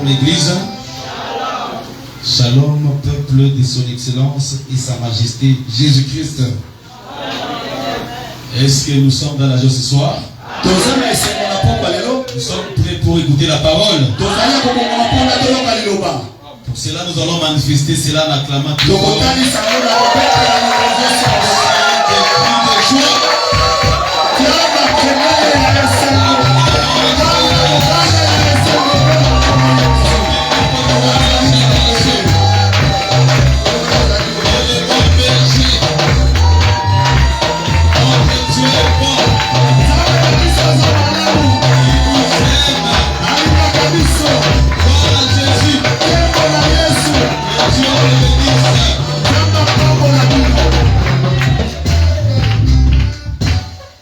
Shalom Église. Shalom peuple de son excellence et sa majesté Jésus-Christ. Est-ce que nous sommes dans la joie ce soir? Nous sommes prêts pour écouter la parole. Pour cela nous allons manifester cela en acclamant tout le monde.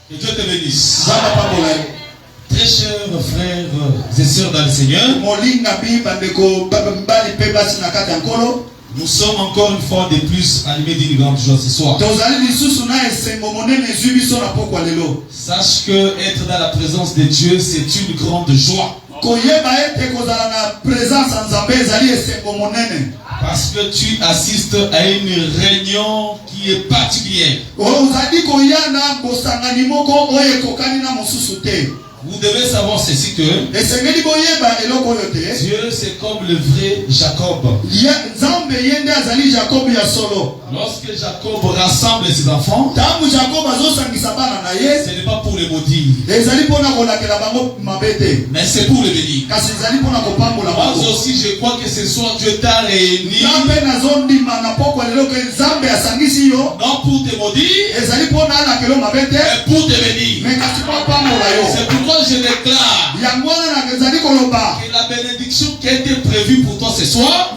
Que Dieu te bénisse. Très chers frères et sœurs dans le Seigneur, nous sommes encore une fois de plus animés d'une grande joie ce soir. Sache que être dans la présence de Dieu, c'est une grande joie. Parce que tu assistes à une réunion qui est particulière. Vous devez savoir ceci que Dieu c'est comme le vrai Jacob. Lorsque Jacob rassemble ses enfants, ce n'est pas pour les maudire, mais c'est pour les bénir. Moi aussi je crois que ce soir Dieu t'a réuni non pour te maudire, mais pour te bénir. C'est pourquoi je déclare que la bénédiction qui a été prévue pour toi ce soir,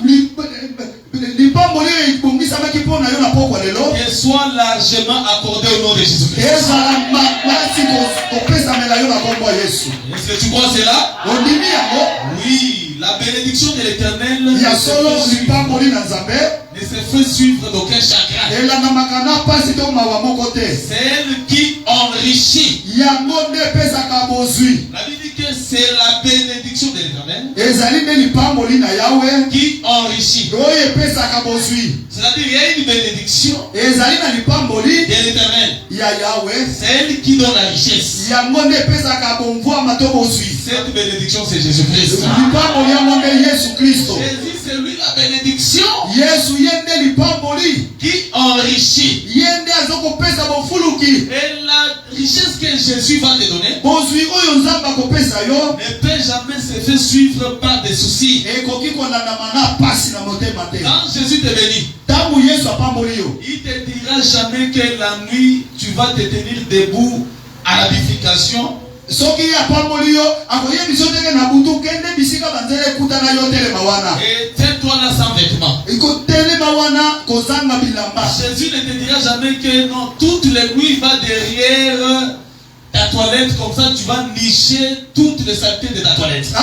qu'elle soit largement accordée au nom de Jésus-Christ. Est-ce que tu crois cela? Oui, la bénédiction de l'Éternel ne se fait suivre d'aucun chagrin. C'est elle qui enrichit. La Bible dit que c'est la bénédiction de l'Éternel qui enrichit. C'est-à-dire qu'il y a une bénédiction de l'Éternel. C'est elle qui donne la richesse. Cette bénédiction c'est Jésus-Christ. Jésus c'est lui la bénédiction qui enrichit. Et la richesse que Jésus va te donner ne peut jamais se faire suivre par des soucis. Quand Jésus te bénit, il te dira jamais que la nuit tu vas te tenir debout à la bification. Et tiens-toi là sans vêtements. Jésus ne te dira jamais que non, toute la nuit va derrière ta toilette, comme ça tu vas nicher toutes les saletés de ta toilette. Ce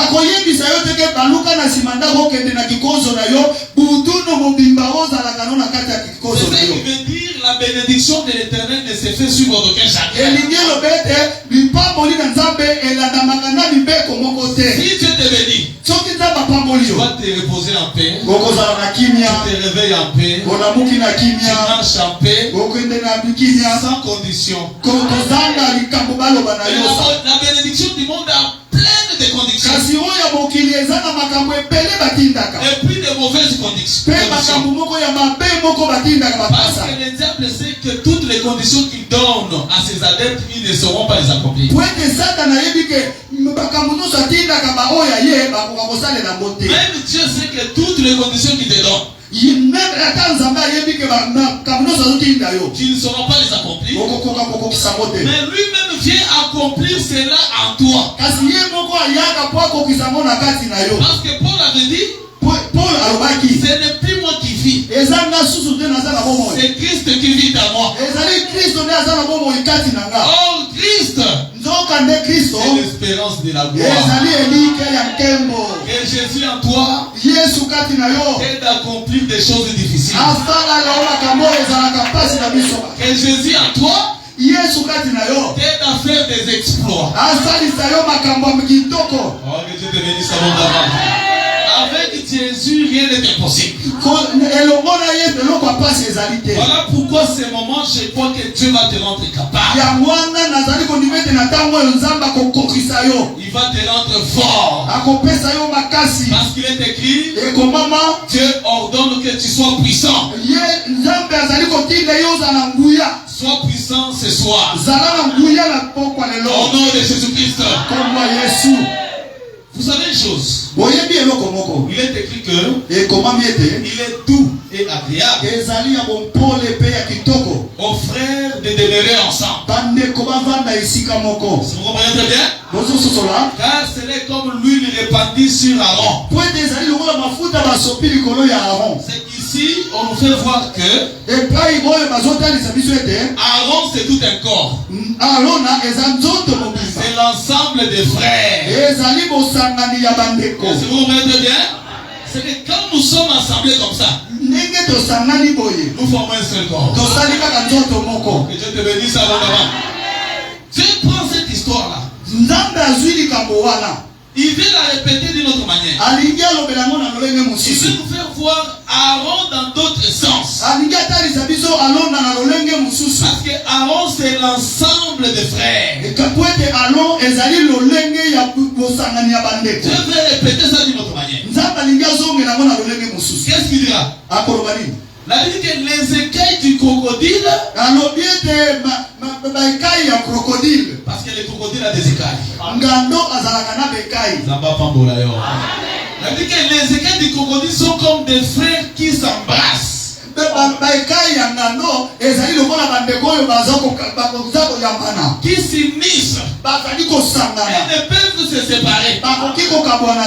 qui veut dire la bénédiction de l'Éternel ne se fait suivre d'aucun chagrin. Si Dieu te bénit, tu vas te reposer en paix, tu te réveilles en paix, tu marches en paix, sans condition. La bénédiction du monde est pleine de conditions. Et puis de mauvaises conditions. Parce que le diable sait que toutes les conditions qu'il donne à ses adeptes, ils ne sauront pas les accomplir. Même Dieu sait que toutes les conditions qu'il te donne, tu ne sauras pas les accomplir. Mais lui-même vient accomplir cela en toi. Parce que Paul avait dit, ce n'est plus moi qui vis, c'est Christ qui vit en moi. Oh Christ, c'est l'espérance de la gloire. Que Jésus en toi t'aide à accomplir des choses difficiles. Que Jésus en toi t'aide à faire des exploits. Oh, que Dieu te bénisse abondamment. rien n'est impossible. Voilà pourquoi ces moments, je crois que Dieu va te rendre capable. Il va te rendre fort. Parce qu'il est écrit, Dieu ordonne que tu sois puissant. Sois puissant ce soir. Au nom de Jésus-Christ. Vous savez une chose. Il est écrit que il est doux et agréable aux frères de demeurer ensemble. Vous comprenez très bien? Car ce n'est comme l'huile répandue sur Aaron. C'est qu'ici on nous fait voir que Aaron c'est tout un corps. C'est l'ensemble des frères. Vous comprenez très bien? C'est que quand nous sommes assemblés comme ça, nous formons un seul corps. Que Dieu te bénisse abondamment. Dieu prend cette histoire-là. Il veut la répéter d'une autre manière. Il veut nous faire voir Aaron dans d'autres sens. Parce que Aaron c'est l'ensemble des frères. Dieu veut répéter ça d'une autre manière. Qu'est-ce qu'il dira? La Bible dit que les écailles du crocodile. Parce que le crocodile a des écailles. La Bible dit que les écailles du crocodile sont comme des frères qui s'embrassent. Qui s'unissent. Ils ne peuvent se séparer.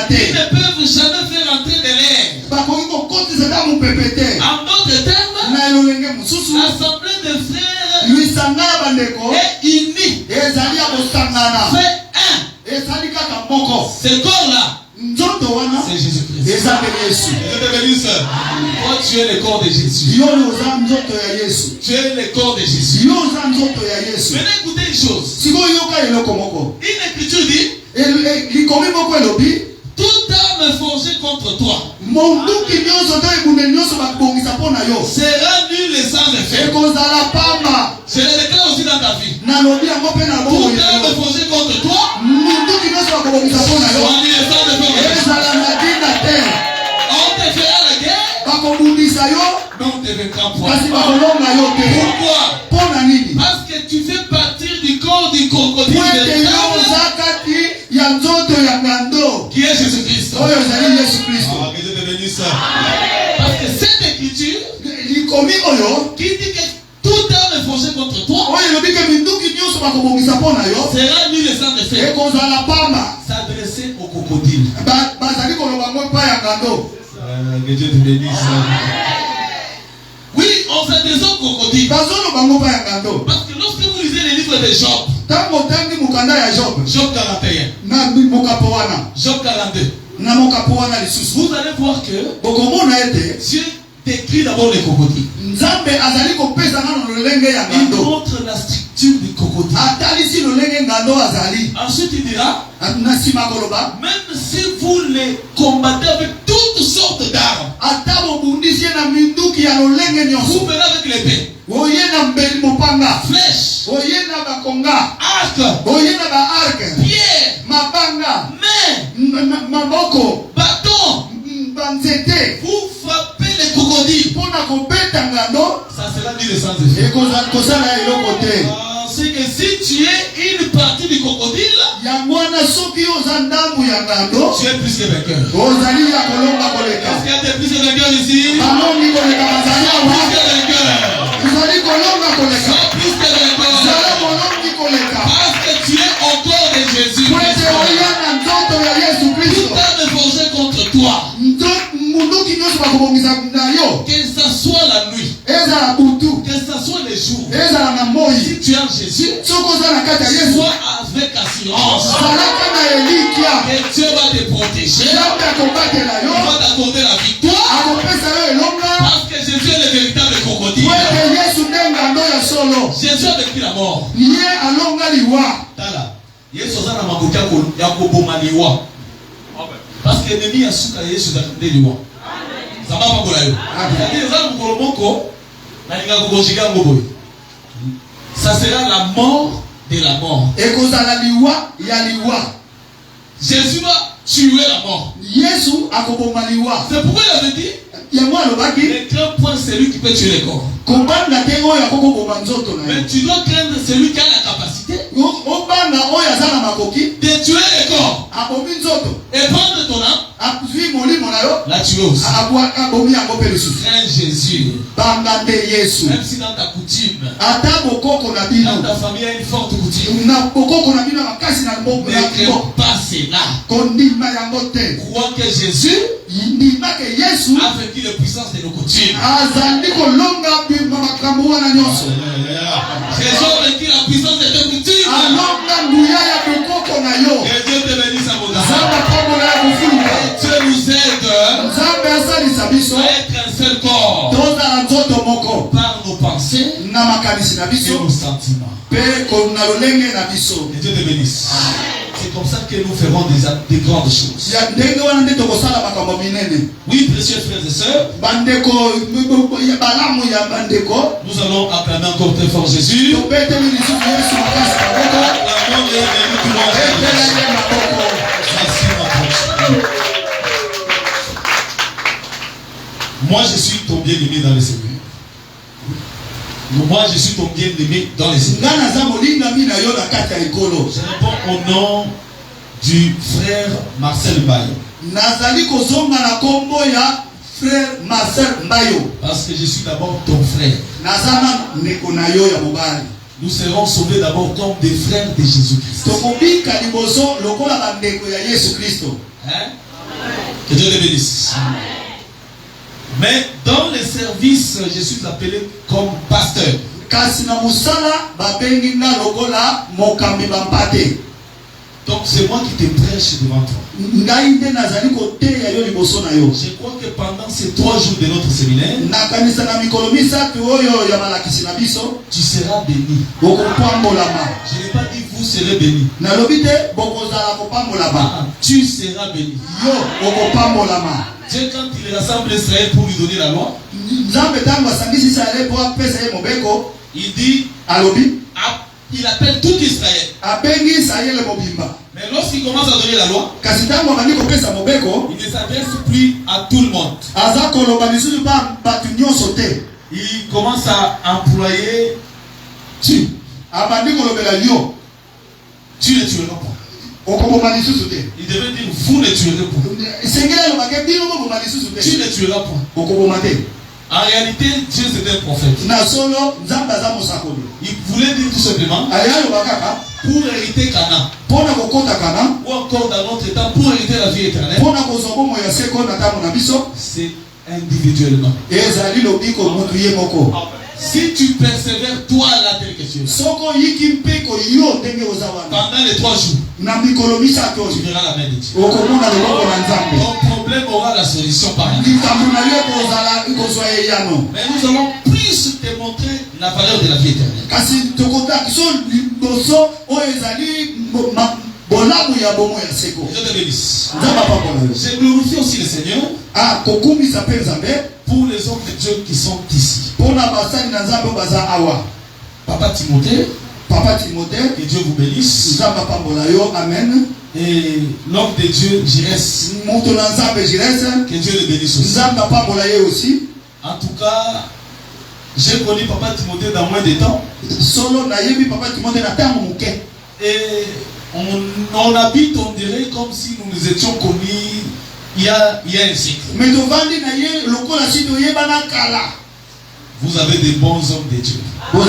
Ils ne peuvent jamais faire entrer de l'air. En d'autres termes, l'assemblée des frères est unie. Fait un. Ce corps-là, c'est Jésus-Christ. Toi, tu es le corps de Jésus. Tu es le corps de Jésus. Maintenant, écoutez une chose. Une écriture dit, toute arme forgée contre toi sera nulle et sans effet. Je le déclare aussi dans ta vie. Toute arme forgée contre toi sera nulle et sans effet. On te fera la guerre, mais on te vaincra point. Pourquoi? Parce que tu fais partie du corps du crocodile qui est Jésus-Christ. Que Dieu te bénisse. Parce que cette écriture qui dit que toute arme forgée contre toi sera nulle et sans effet. S'adresser au crocodile. Que Dieu te bénisse. Oui, on s'adresse au crocodile. Parce que lorsque vous lisez les livres de Job, Job 41, Job 42, vous allez voir que Dieu décrit d'abord les crocodiles. Il montre la structure du crocodile. Ensuite il dira, même si vous les combattez avec toutes sortes d'armes, vous venez avec l'épée, flèche, arc, pierre, main, bâton, vous frappez les crocodiles. Ça sera nulle sans effet. C'est que si tu es une partie du crocodile, tu es plus que vainqueur. Est-ce qu'il y a des plus que vainqueurs ici? Plus que vainqueur. Plus que vainqueur. Parce que tu es au corps de Jésus. Tout arme forgée contre toi, que ça soit la nuit, que ça soit les jours, si tu es en Jésus, sois avec assurance que Dieu va te protéger, il va t'accorder la victoire, parce que Jésus est le véritable crocodile. Jésus a vécu la mort. Parce que l'ennemi a su que Jésus a vécu la mort. Ça sera la mort de la mort. Jésus va tuer la mort. C'est pourquoi il avait dit ne crains point celui qui peut tuer les corps. Mais tu dois craindre celui qui a la capacité de tuer les corps et prendre ton âme, la tuer aussi. Crains Jésus. Même si dans ta coutume, dans ta famille, il y a une forte coutume, ne crains pas cela. Crois que Jésus a vaincu les puissances de nos coutumes. Jésus a vaincu la puissance de tes coutumes. Que Dieu te bénisse à mon âme. Que Dieu nous aide à être un seul corps par nos pensées et nos sentiments. Que Dieu te bénisse. C'est comme ça que nous ferons des grandes choses. Oui, précieux frères et sœurs, nous allons acclamer encore très fort Jésus. Moi, je suis ton bien-aimé dans le Seigneur. Moi, je suis ton bien-aimé dans les Seigneur. Je réponds au nom du frère Marcel Mbayo. Parce que je suis d'abord ton frère. Nous serons sauvés d'abord comme des frères de Jésus-Christ. Hein? Que Dieu les bénisse. Mais dans les services, je suis appelé comme pasteur. Donc c'est moi qui te prêche devant toi. Je crois que pendant ces 3 jours de notre séminaire, tu seras béni. Je n'ai pas dit vous serez béni. Tu seras béni. Dieu, quand il rassemble Israël pour lui donner la loi, il dit, il appelle tout Israël. Mais lorsqu'il commence à donner la loi, il ne s'adresse plus à tout le monde. Il commence à employer tu. Tu ne tueras pas. Il devait dire vous ne tuerez pas. Tu ne tueras pas. En réalité, Dieu c'était un prophète. Il voulait dire tout simplement pour hériter Canaan. Ou encore dans notre temps pour hériter la vie éternelle. C'est individuellement. Si tu persévères toi à la telle question, pendant les 3 jours, tu verras la main de Dieu. Ton problème aura la solution par là. Mais nous allons plus te montrer la valeur de la vie éternelle. Je te bénisse. Je glorifie aussi le Seigneur pour les hommes de Dieu qui sont ici. Papa Timothée, que Dieu vous bénisse. Amen. Et l'homme de Dieu, Jires, que Dieu le bénisse aussi. En tout cas, j'ai connu Papa Timothée dans moins de temps. Et on habite, on dirait, comme si nous nous étions connus il y a un siècle. Vous avez des bons hommes de Dieu. Il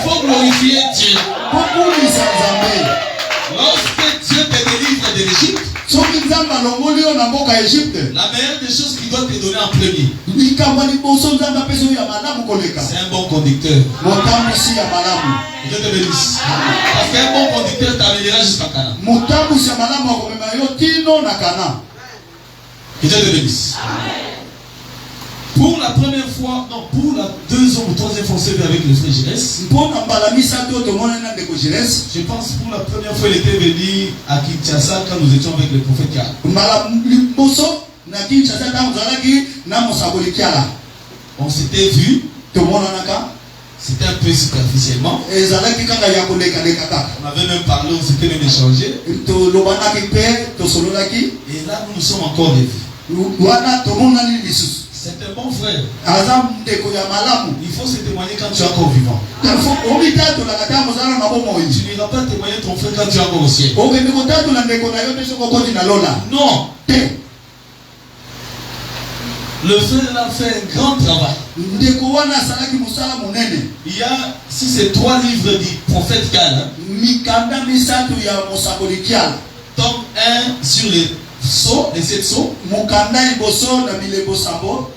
faut glorifier Dieu. Lorsque Dieu te délivre de l'Égypte, la meilleure des choses qu'il doit te donner en premier, c'est un bon conducteur. Dieu te bénisse. Parce qu'un bon conducteur t'amènera jusqu'à Canaan. Que Dieu te bénisse. Pour la première fois, non, pour la 2e ou 3e fois, c'est avec le frère Jires. Je pense pour la première fois, il était venu à Kinshasa quand nous étions avec le prophète Karl. na Kinshasa tangu zalaki na mosakoli kiala. On s'était vu. Tout le monde en a cas. C'était un peu superficiellement. Et zalaki kaka ya koleka leka kaka. On avait même parlé, on s'était même échangé. To lobana ki pe to sololaki. Et là nous nous sommes encore revus. Wana to mona ni lisusu. C'est un bon frère. Azam ndeko ya malamu. Il faut se témoigner quand tu es encore vivant. Tu n'iras pas témoigner ton frère quand tu es encore au ciel. Non. Le frère a fait un grand travail. Il y a, si c'est 3 livres du prophète Gala, tome 1 sur les sceaux, les 7 sceaux.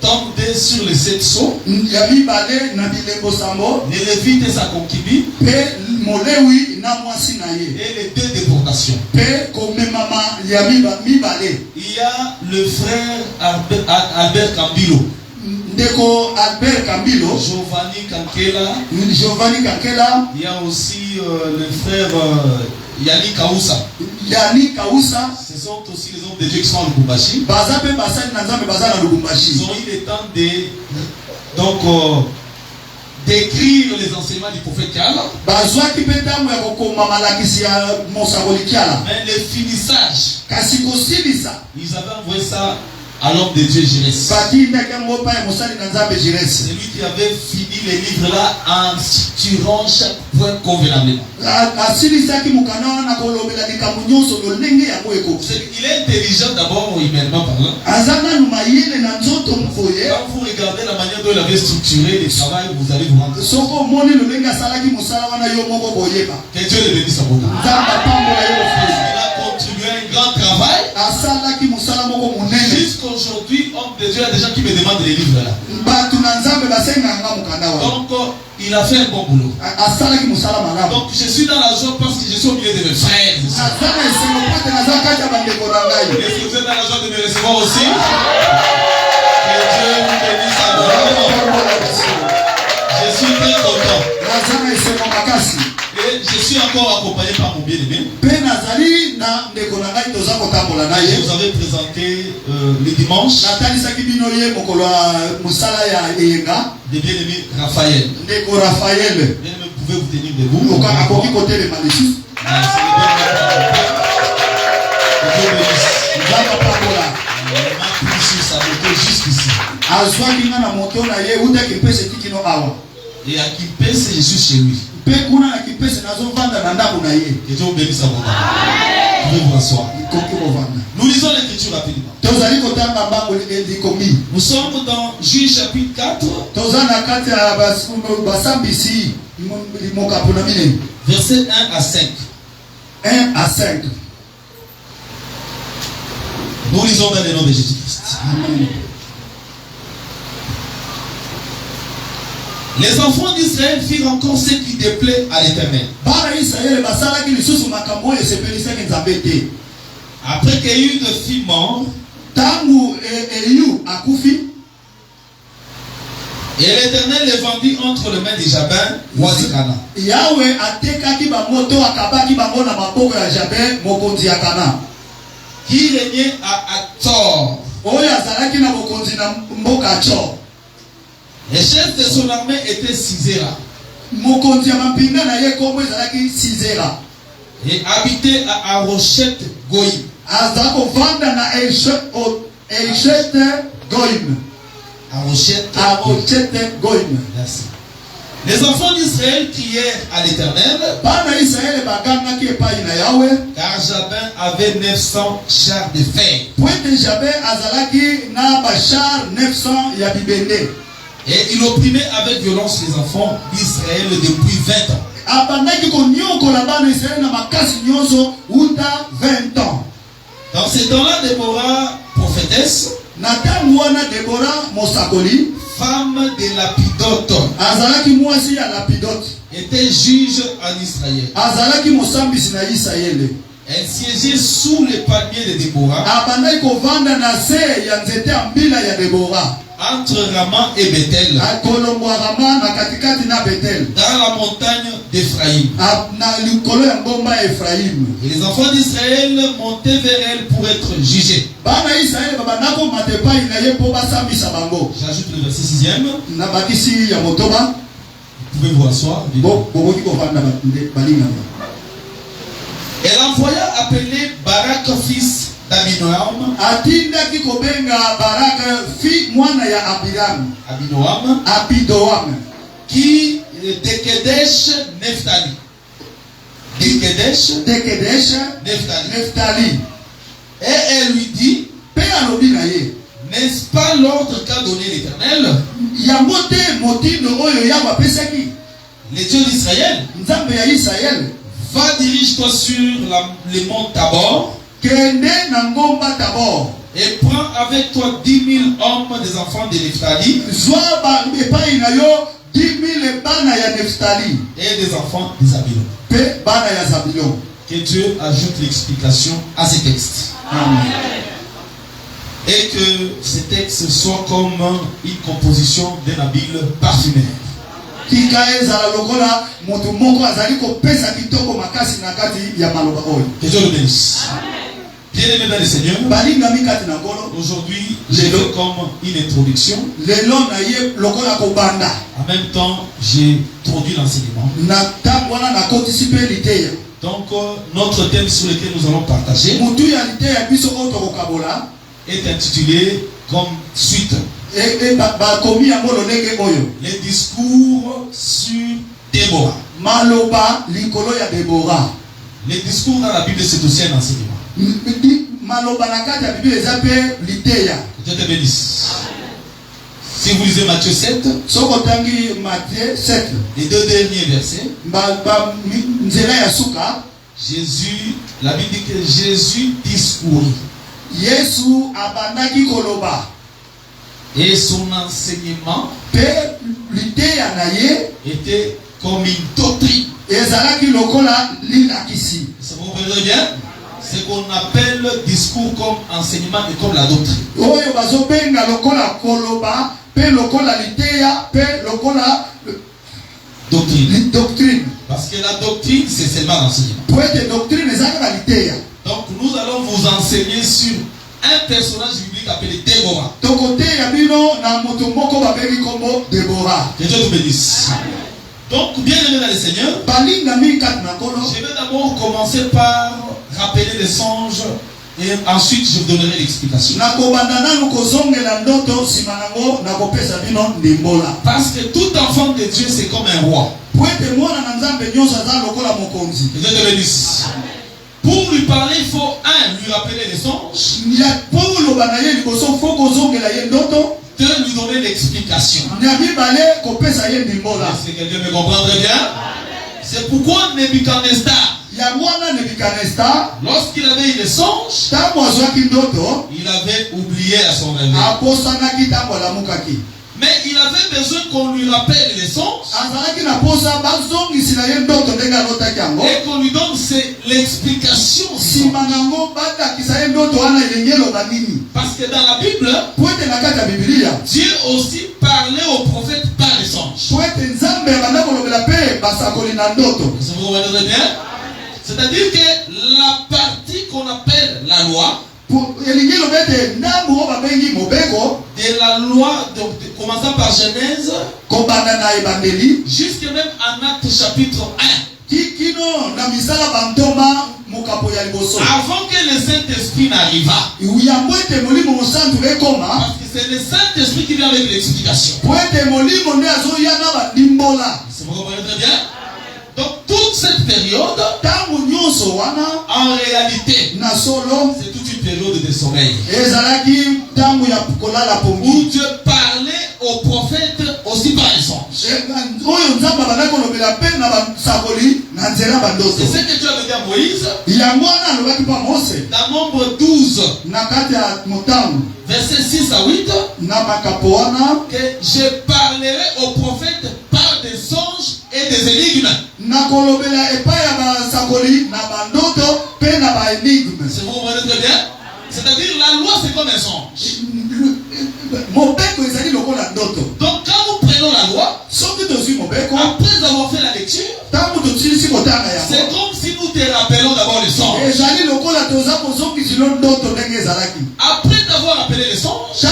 Tome 2 sur les 7 sceaux. Les Lévites et sa concubine. Et les 2 déportations. Il y a le frère Albert Cambilo. Giovanni Kankela. Il y a aussi le frère Yannick Kaoussa. Ce sont aussi les hommes de Dieu qui sont à Lubumbashi. Ils ont eu le temps d'écrire les enseignements du prophète Kiala. Mais le finissage, ils avaient envoyé ça à l'homme de Dieu Jérès. C'est lui qui avait fini les livres là en structurant chaque point convenablement. Il est intelligent d'abord humainement parlant. Quand vous regardez la manière dont il avait structuré le travail, vous allez vous rendre compte. Que Dieu le bénisse à vous. Il a contribué à un grand travail. Jusqu'aujourd'hui, homme de Dieu, il y a des gens qui me demandent les livres là. Donc, il a fait un bon boulot. Donc, je suis dans la joie parce que je suis au milieu de mes frères. Est-ce que vous êtes dans la joie de me recevoir aussi? Que Dieu vous bénisse à vous. Je suis très content. Et je suis encore accompagné par mon bien-aimé. Je vous avais présenté le dimanche le bien-aimé Raphaël. Bien-aimé, pouvez vous tenir debout? Et à Kipese, je suis chez lui. Que Dieu vous bénisse à vous. Vous pouvez vous asseoir. Nous lisons l'écriture rapidement. Nous sommes dans Juge chapitre 4. Versets 1 à 5. 1 à 5. Nous lisons dans le nom de Jésus-Christ. Amen. Les enfants d'Israël firent encore ce qui déplaît à l'Éternel. Après qu'Éhu fut mort, et l'Éternel les vendit entre les mains de Jabin, roi de Canaan. Qui régnait à Hatzor. Le chef de son armée était Sisera. Et habitait à Arochet Goïm. Merci. Les enfants d'Israël crièrent à l'Éternel, car Jabin avait 900 chars de fer. Et il opprimait avec violence les enfants d'Israël depuis 20 ans. Dans ces temps-là, Déborah, prophétesse, femme de Lapidote, était juge en Israël. Elle siégeait sous les palmiers de Déborah. entre Rama et Bethel, dans la montagne d'Ephraïm. Et les enfants d'Israël montaient vers elle pour être jugés. J'ajoute le verset 6e. Vous pouvez vous asseoir. Elle envoya appeler Barak, fils d'Abinoam, qui de Kedesh Nephtali. Nephtali. Et elle lui dit, n'est-ce pas l'ordre qu'a donné l'Éternel, les dieux d'Israël? Va, dirige-toi sur le mont Tabor et prends avec toi 10 000 hommes des enfants de Nephtali et des enfants de Zabulon. Que Dieu ajoute l'explication à ces textes. Amen. Et que ces textes soient comme une composition d'un habile parfumeur. Que Dieu le bénisse. Bien aimé dans le Seigneur, aujourd'hui j'ai fait comme une introduction. En même temps, j'ai introduit l'enseignement. Donc notre thème sur lequel nous allons partager est intitulé comme suite: les discours sur Déborah. Les discours dans la Bible, c'est aussi un enseignement. Dieu te bénisse. Si vous lisez Matthieu 7, les 2 derniers versets, Jésus, la Bible dit que Jésus discourit. Et son enseignement était comme une doctrine. Ça vous comprenez bien? Ce qu'on appelle discours comme enseignement et comme la doctrine. Doctrine. Parce que la doctrine, c'est seulement l'enseignement. Donc nous allons vous enseigner sur un personnage biblique appelé Déborah. Que Dieu te bénisse. Donc, bien aimé dans le Seigneur, je vais d'abord commencer par rappeler les songes et ensuite je vous donnerai l'explication. Parce que tout enfant de Dieu, c'est comme un roi. Que Dieu te bénisse. Pour lui parler, il faut lui rappeler les songes. De lui donner l'explication. Est-ce que quelqu'un me comprend très bien? C'est pourquoi Nebuchadnezzar, lorsqu'il avait eu les songes, il avait oublié à son réveil. Mais il avait besoin qu'on lui rappelle les songes et qu'on lui donne l'explication. Parce que dans la Bible, Dieu aussi parlait aux prophètes par les songes. C'est-à-dire que la partie qu'on appelle la loi, de la loi, donc, commençant par Genèse, jusqu'à même en Actes chapitre 1. Avant que le Saint-Esprit n'arrivât, parce que c'est le Saint-Esprit qui vient avec l'explication. Vous comprenez très bien? Donc toute cette période, en réalité, c'est toute une période de sommeil où Dieu parlait aux prophètes aussi par les songes. C'est ce que Dieu avait dit à Moïse dans Nombre 12, versets 6 à 8, que je parlerai aux prophètes par des songes et des énigmes. C'est vous comprenez très bien? C'est-à-dire la loi c'est comme un songe. si nous te rappelons d'abord le songe, après t'avoir rappelé le songe, nous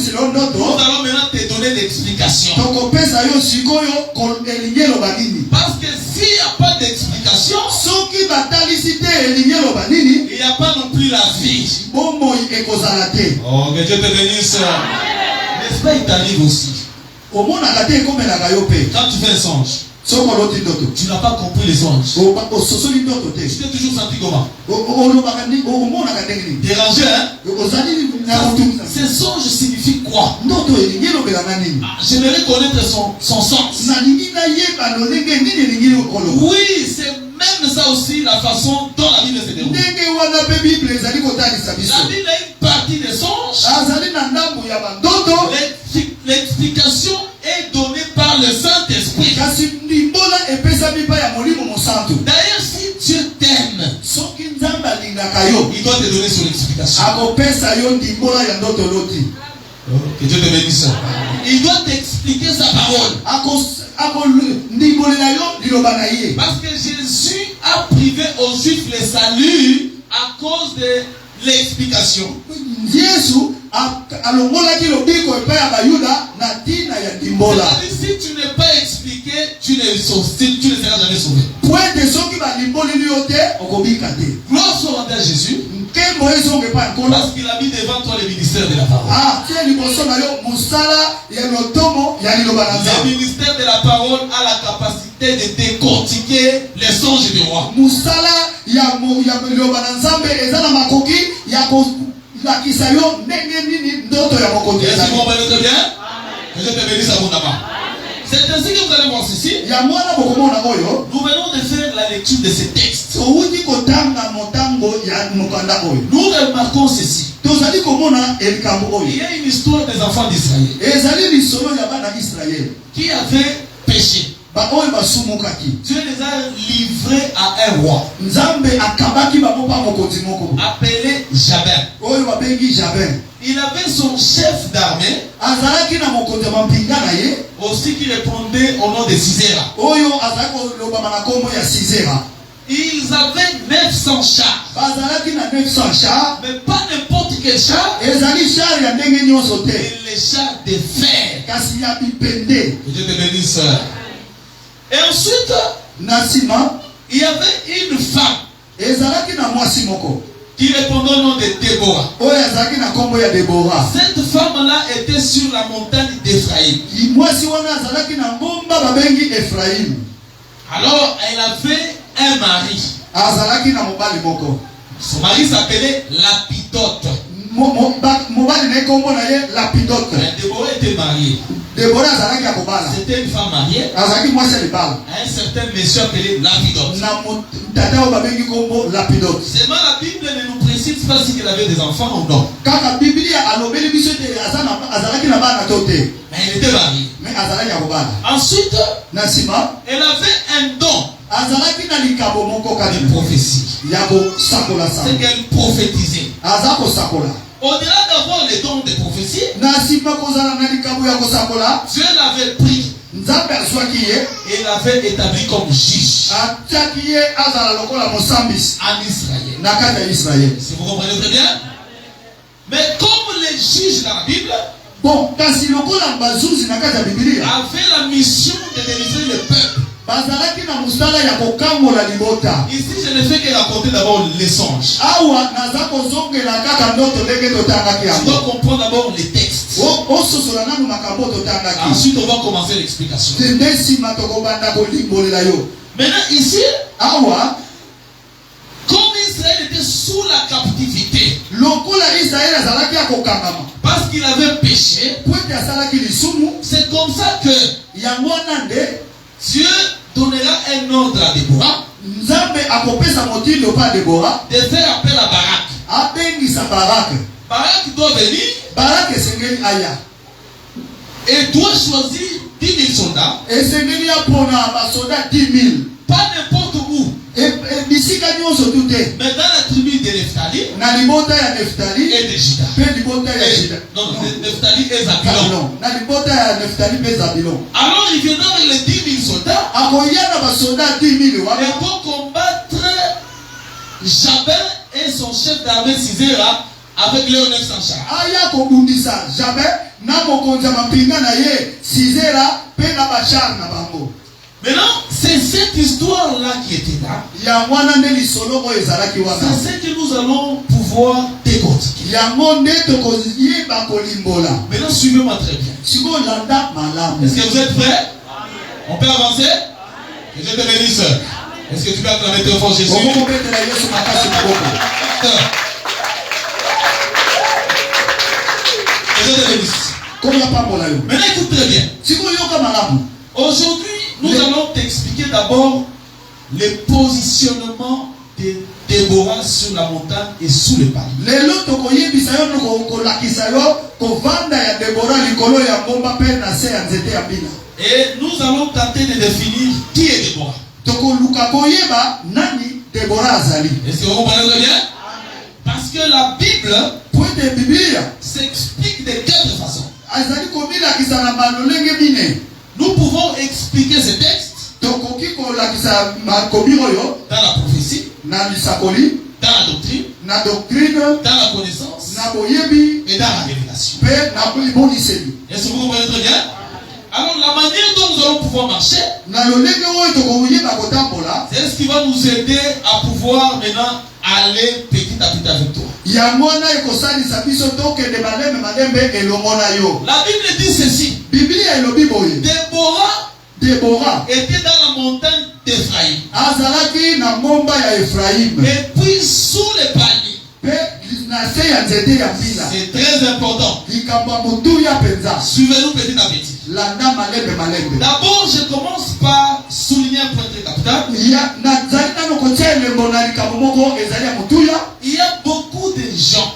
allons maintenant te donner l'explication. Parce que s'il n'y a pas d'explication, il n'y a pas non plus la vie. Oh, que Dieu te bénisse. N'est-ce pas, il t'arrive aussi. Quand tu fais un songe, tu n'as pas compris les songes. Tu t'es toujours senti comment? Dérangé, hein? Ces songes signifient quoi? J'aimerais connaître son sens. Oui, c'est même ça aussi la façon dont la Bible se déroule. La Bible a une partie des songes. L'explication est donnée par le Saint-Esprit. D'ailleurs, si Dieu t'aime, il doit te donner son explication. Que Dieu te bénisse. Il doit t'expliquer sa parole. Parce que Jésus a privé aux Juifs le salut à cause de l'explication. C'est-à-dire, si tu n'es pas expliqué, tu ne seras jamais sauvé. Gloire soit à Jésus. Parce qu'il a mis devant toi le ministère de la parole. Le ministère de la parole a la capacité de décortiquer les songes du roi. Est-ce que vous comprenez très bien? Que Dieu te bénisse abondamment. C'est ainsi que vous allez voir ceci. Nous venons de faire la lecture de ces textes. Nous remarquons ceci. Il y a une histoire des enfants d'Israël qui avaient péché. Dieu les a livrés à un roi appelé Jabin. Il avait son chef d'armée aussi qui répondait au nom de Sisera. Ils avaient 900 chars. Mais pas n'importe quel char. Et les chars de fer. Que Dieu te bénisse. Et ensuite, il y avait une femme qui répondait au nom de Déborah. Cette femme-là était sur la montagne d'Ephraïm. Alors, elle avait un mari. Son mari s'appelait Lapidote. Déborah était mariée. C'était une femme mariée à un certain monsieur appelé Lapidote. Seulement la Bible ne nous précise pas si elle avait des enfants ou non. Mais elle était mariée. Ensuite, elle avait un don de prophétie. C'est qu'elle prophétisait. Au-delà d'avoir les dons de prophétie, Dieu l'avait pris et l'avait établi comme juge en Israël. Si vous comprenez très bien. Mais comme les juges dans la Bible avaient la mission de délivrer le peuple, ici je ne fais que raconter d'abord les songes. Tu dois comprendre d'abord les textes. Ensuite on va commencer l'explication. Maintenant ici, comme Israël était sous la captivité, parce qu'il avait péché, c'est comme ça que Dieu donnera un ordre à Déborah de faire appel à Barak. Barak doit venir et doit choisir 10 000 soldats. Pas n'importe où, mais dans la tribu de Nephtali na libota ya Neftali et de Juda. pe libota ya Juda. Non, Nephtali et Zabulon. Na libota ya Neftali pe Zabulon. Alors il viendra avec les 10 000 soldats. Akoya na basoda 10 000 wana. Et pour combattre Jabin et son chef d'armée Sisera avec leurs 900 chars. Aya kobundisa Jabin na mokonza mapinga na ye Sisera pe na bachar na bango. Maintenant, c'est cette histoire-là qui était là. C'est ce que nous allons pouvoir décortiquer. Maintenant, suivez-moi très bien. Est-ce que vous êtes prêts? On peut avancer? Que Dieu te bénisse. Est-ce que tu peux acclamer très fort Jésus? Que Dieu te bénisse. Maintenant, écoute très bien. Aujourd'hui, nous allons t'expliquer d'abord le positionnement de Déborah sur la montagne et sous le palmier. Et nous allons tenter de définir qui est Déborah. Est-ce que vous comprenez très bien? Parce que la Bible s'explique de 4 façons. Nous pouvons expliquer ce texte dans la prophétie, dans la doctrine, dans la connaissance et dans la révélation. Est-ce que vous comprenez très bien? Alors la manière dont nous allons pouvoir marcher, c'est ce qui va nous aider à pouvoir maintenant aller petit à petit avec toi. La Bible dit ceci. Déborah était dans la montagne d'Ephraïm. Et puis sous les palmiers. C'est très important. Suivez-nous petit à petit. D'abord, je commence par souligner un point très capital. Il y a beaucoup de gens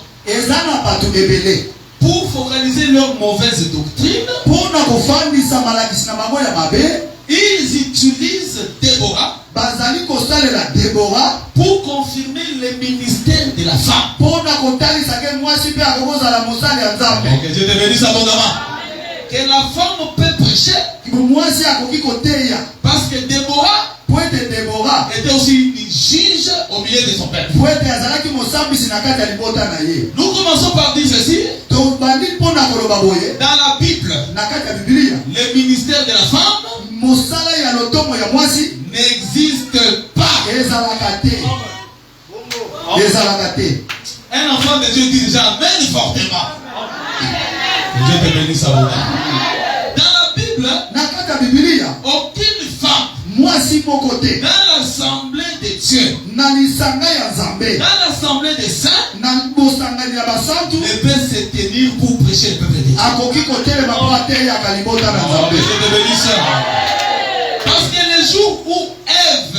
pour focaliser leur mauvaise doctrine. Ils utilisent Déborah pour confirmer le ministère de la femme. Que Dieu te bénisse abondamment. Que la femme peut prêcher. Parce que Déborah était aussi une juge au milieu de son peuple. Nous commençons par dire ceci. Dans la Bible, le ministère de la femme n'existe pas. Un enfant de Dieu dit déjà amen fortement. Que Dieu te bénisse abondamment. Dans la Bible, aucune femme dans l'assemblée de Dieu, dans l'assemblée des saints, ne peut se tenir pour prêcher le peuple de Dieu. Parce que le jour où Ève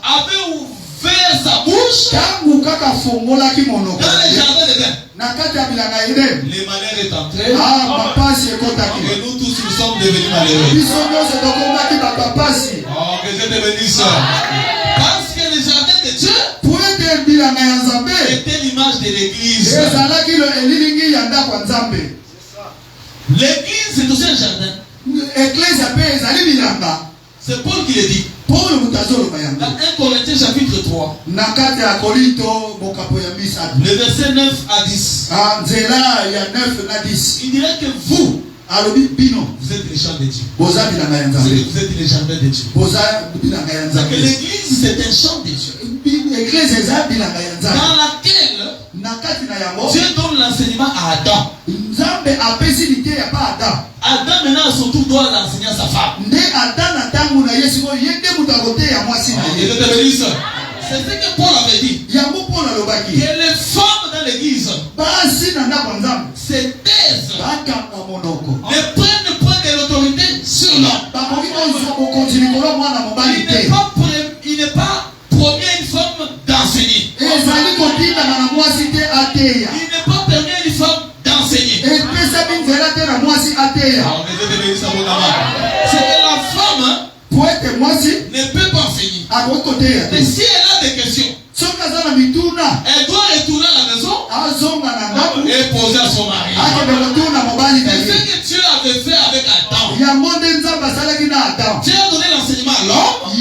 avait ouvert sa bouche dans le jardin d'Éden, les malheurs est entré. Et nous tous nous sommes devenus malheureux. Oh, que Dieu te bénisse. Parce que le jardin de Dieu était l'image de l'église. L'église c'est aussi un jardin. C'est Paul qui le dit. Dans 1 Corinthiens chapitre 3. Le verset 9 à 10. Il dirait que vous êtes les champs de Dieu. Vous êtes les jardins de Dieu. Que l'église c'est un champ de Dieu. Dans laquelle Dieu donne l'enseignement à Adam. Adam maintenant à son tour doit l'enseigner à sa femme. C'est ce que Paul avait dit. Que les femmes dans l'église se taisent. Ne prennent point de l'autorité sur l'homme. Il n'est pas promis à une femme d'enseigner. Il n'est pas permis à une femme d'enseigner. C'est que la femme ne peut pas enseigner. Mais si elle a des questions, Elle doit retourner à la maison et poser à son mari. C'est ce que Dieu avait fait avec Adam. Dieu a donné l'enseignement à l'homme.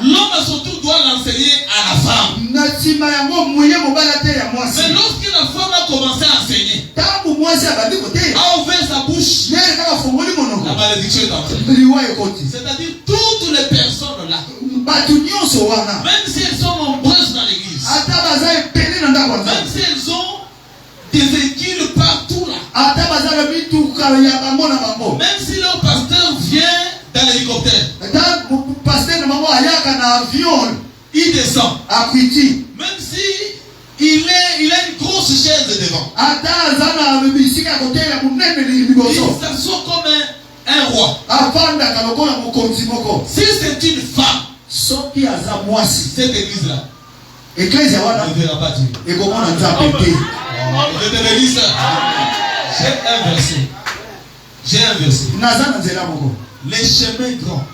L'homme surtout doit l'enseigner à la femme. Mais lorsque la femme a commencé à enseigner, a ouvert sa bouche, la malédiction est entrée. C'est-à-dire toutes les personnes là, même si elles sont nombreuses dans l'église, même si elles ont des véhicules partout là, même si leur pasteur vient dans l'hélicoptère, il descend, même si il a une grosse chaise devant, il s'assoit comme un roi. Si c'est une femme, cette église là, ne verra pas Dieu. Je te le dis ça. J'ai un verset. Les chemins grands.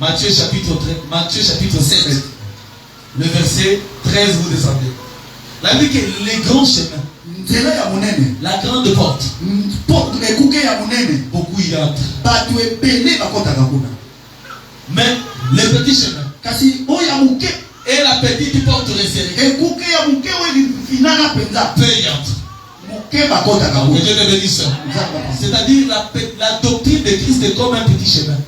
Matthieu chapitre 7. Le verset 13, vous descendez. La Bible dit que les grands chemins, la grande porte, beaucoup y entrent. Mais les petits chemins et la petite porte resserrée, peu y entrent. Que Dieu te bénisse. C'est-à-dire la doctrine de Christ est comme un petit chemin.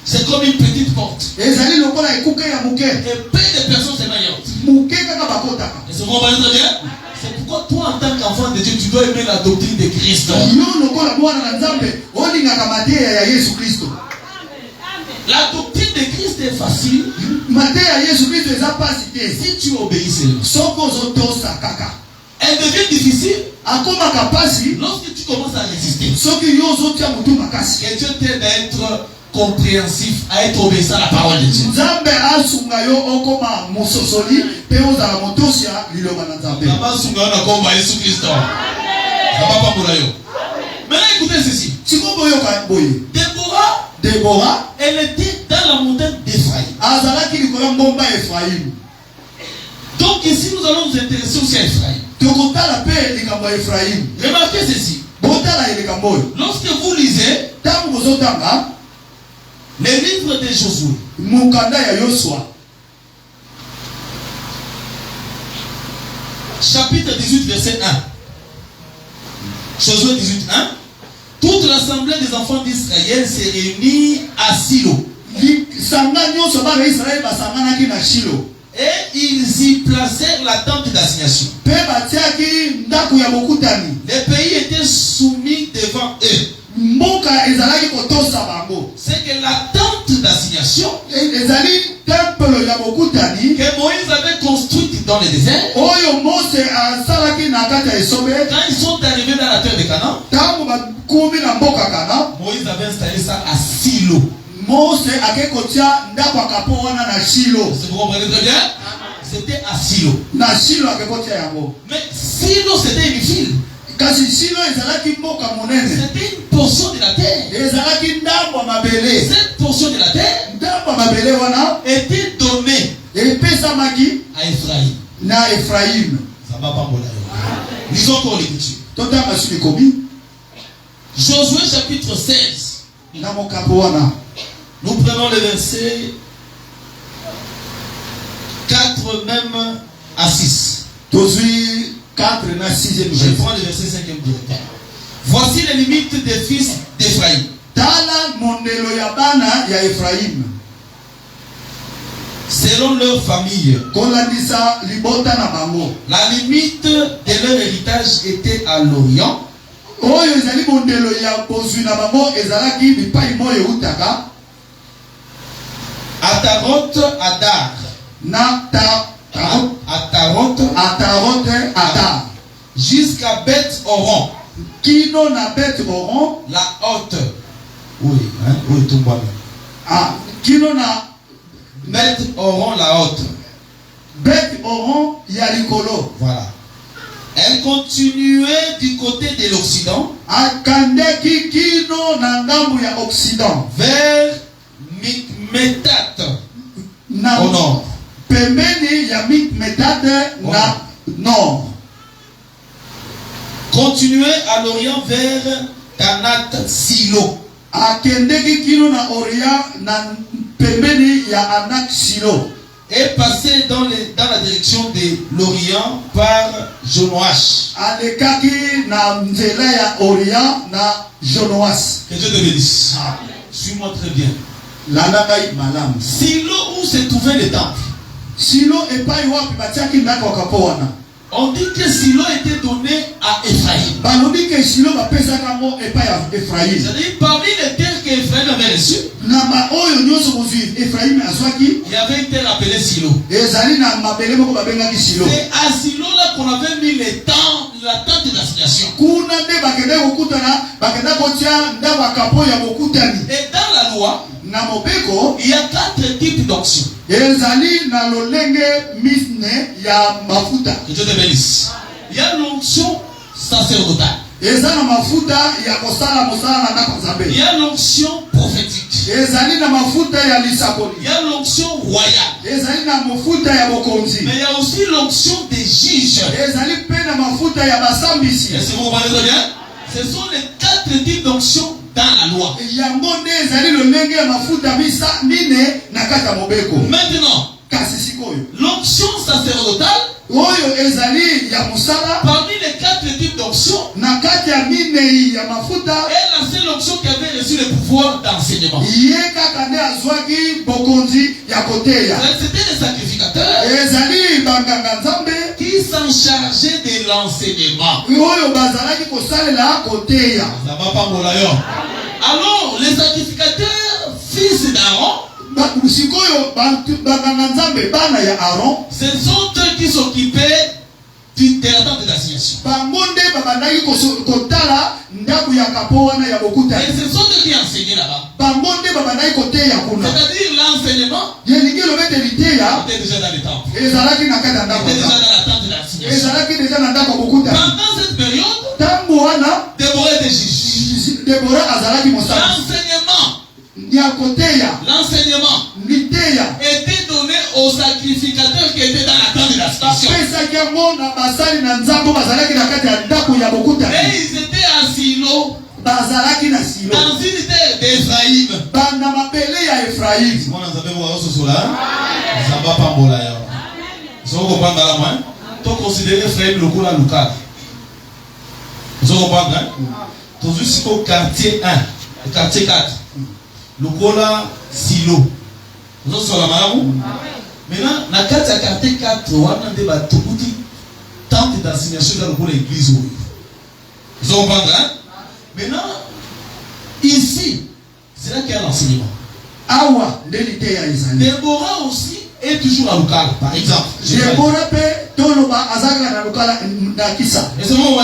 C'est comme une petite porte. Et peu de personnes se mettent. Et c'est très bien. C'est pourquoi toi en tant qu'enfant de Dieu, tu dois aimer la doctrine de Christ. La doctrine de Christ est facile si tu obéis seulement. Elle devient difficile lorsque tu commences à résister. Que Dieu t'aide à être compréhensif, à être obéissant à la parole de Dieu. Maintenant écoutez ceci. Déborah, elle était dans la montagne d'Ephraïm. Donc ici nous allons nous intéresser aussi à Ephraïm. Remarquez ceci. Lorsque vous lisez les livres de Josué, chapitre 18, verset 1. Josué 18, 1. Toute l'assemblée des enfants d'Israël s'est réunie à Silo. Et ils y placèrent la tente d'assignation. Les pays étaient soumis devant eux. C'est que la tente d'assignation que Moïse avait construite dans le désert, quand ils sont arrivés dans la terre de Canaan, Moïse avait installé ça à Silo. C'est vous comprenez très bien? C'était à Silo. Mais Silo c'était une ville. C'était une portion de la terre. Cette portion de la terre était donnée à Ephraïm. Ça va pas mourir. Lisons encore l'écriture. Josué chapitre 16. Nous prenons le verset 4 même à 6. Je prends le verset 5 directement. Voici les limites des fils d'Ephraïm. Selon leur famille, la limite de leur héritage était à l'Orient. Ataroth Adar. Adar. Jusqu'à Beth Horon. Kino na Beth Horon. La haute. Oui, hein? Oui, tout le monde. Kino na Beth Horon la haute. Beth Horon Yalikolo. Voilà. Elle continuait du côté de l'Occident. Akandeki kino na ngambo ya Occident. Vers Mikmetat na au nord. pembeni ya Mikmetat na nord. Continuez à l'orient vers Tanat Silo. Akendeki kilo na Orient na pembeni ya Anak Silo. Et passez dans la direction de l'Orient par Jonoach. Alekaki na nzela ya Orient na Jonoas. Que Dieu te bénisse. Suis-moi très bien. Lanakai malam. Silo où se trouvait le temple. Silo epai wapi batiaki ndako wakapoana. On dit que Silo était donné à Ephraïm. Balobi ke Silo bapesaka ngo epai ya Ephraïm. C'est-à-dire parmi les terres qu'Ephraïm avait reçues, Na ba oyo nyonso kozwi Ephraïm azwaki. il y avait une terre appelée Silo. Ezali na mabele moko babengaki Silo. C'est à Silo là qu'on avait mis la tente d'assignation. Kuna nde bakende kokutana bakenda kotia ndako akapo ya bokutani. Et dans la loi, Na mobeko il y a 4 types d'onction. ezali na lolenge misne ya mafuta. Que Dieu te bénisse. Il y a l'onction sacerdotale. Eza na mafuta ya kosala mosala na ndako Nzambe. Il y a l'onction prophétique. Ezali na mafuta ya lisakoli. Il y a l'onction royale. Ezali na mafuta ya bokonzi. Mais il y a aussi l'onction des juges. Ezali pe na mafuta ya basambisi. Est-ce que vous comprenez très bien? Ce sont les 4 types d'onction dans la loi. Yango nde ezali lolenge ya mafuta mine na kati ya mobeko. Maintenant, Kasi sikoyo l'onction sacerdotale, oyo ezali ya musala parmi les 4 types d'onction, na kati ya minei ya mafuta est la seule onction qui avait reçu le pouvoir d'enseignement. ye kaka nde azwaki bokonzi ya koteya. C'était les sacrificateurs Ezali banganga Nzambe qui s'en chargeaient de l'enseignement. oyo bazalaki kosalela koteya. Alors, les sacrificateurs, fils d'Aaron, Sikoyo banganga Nzambe bana ya Aaron ce sont eux qui s'occupaient de la tente d'assignation. bango nde babandaki kotala ndako ya kapo wana ya bokutani. Et ce sont eux qui enseignaient là-bas. Bango nde babandaki koteya kuna. C'est-à-dire l'enseignement Yelingi lobete liteya était déjà dans les temples. ezalaki na kati ya ndako Était déjà Nzambe. dans la tente d'assignation. Ezalaki deja na ndako ya bokutani. Pendant cette période, Tango wana Déborah était juge. Debora azalaki mosala L'enseignement ya koteya liteya était donné aux sacrificateurs qui étaient dans la tente d'assignation. bapesaki yango na basali na Nzambe bazalaki na kati ya ndako ya bokutani. Et ils étaient à Silo, Bazalaki na Silo dans une terre d'Ephraïm. banda mabele ya Efraim. Tu considères Ephraim le coup là local. Vous comprenez? Tu as vu au quartier 1, le quartier 4. Le cola Silo. Vous avez la malamou? Maintenant, dans le quartier 4, on a des bateaux qui tentent d'assignation dans l'église. Vous comprenez? Maintenant, ici, c'est là qu'il y a l'enseignement. Awa ndeliteya izali. Déborah aussi est toujours à local, par exemple. Déborah pe toloba azaka na lokala na kisa. Et c'est bon,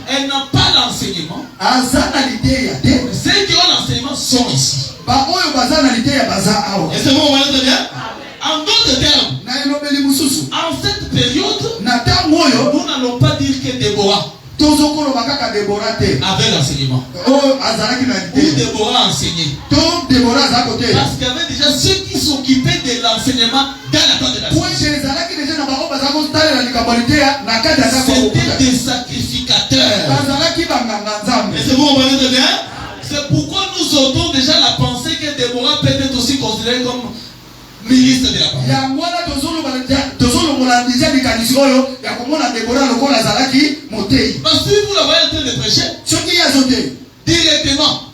elle n'a pas l'enseignement. Azana liteya te. Ceux qui ont l'enseignement sont ici. Ba oyo bazana liteya baza awa. Et c'est bon, très bien. En d'autres termes, Na elobeli mususu. en cette période, Na tango oyo nous n'allons pas dire que Déborah tozokoloba kaka Déborah te. avait l'enseignement. Oyo azalaki na Ou liteya. Déborah enseignait. To Déborah azaka koteya. Parce qu'il y avait déjà ceux qui s'occupaient de l'enseignement dans la tente de la Point chez ezalaki deja na bango bazaka kotalela likambo liteya na kati ya ndako ya C'était bokutani. des sacrificateurs. Bazalaki banganga Nzambe. Et c'est bon, on va dire bien. C'est pourquoi nous ôtons déjà la pensée que Déborah peut être aussi considérée comme ministre de la parole. Yango wana tozolongola deja likanisi oyo ya komona Déborah lokola azalaki motei. Parce que si vous la voyez en train de prêcher, Soki yazo te directement,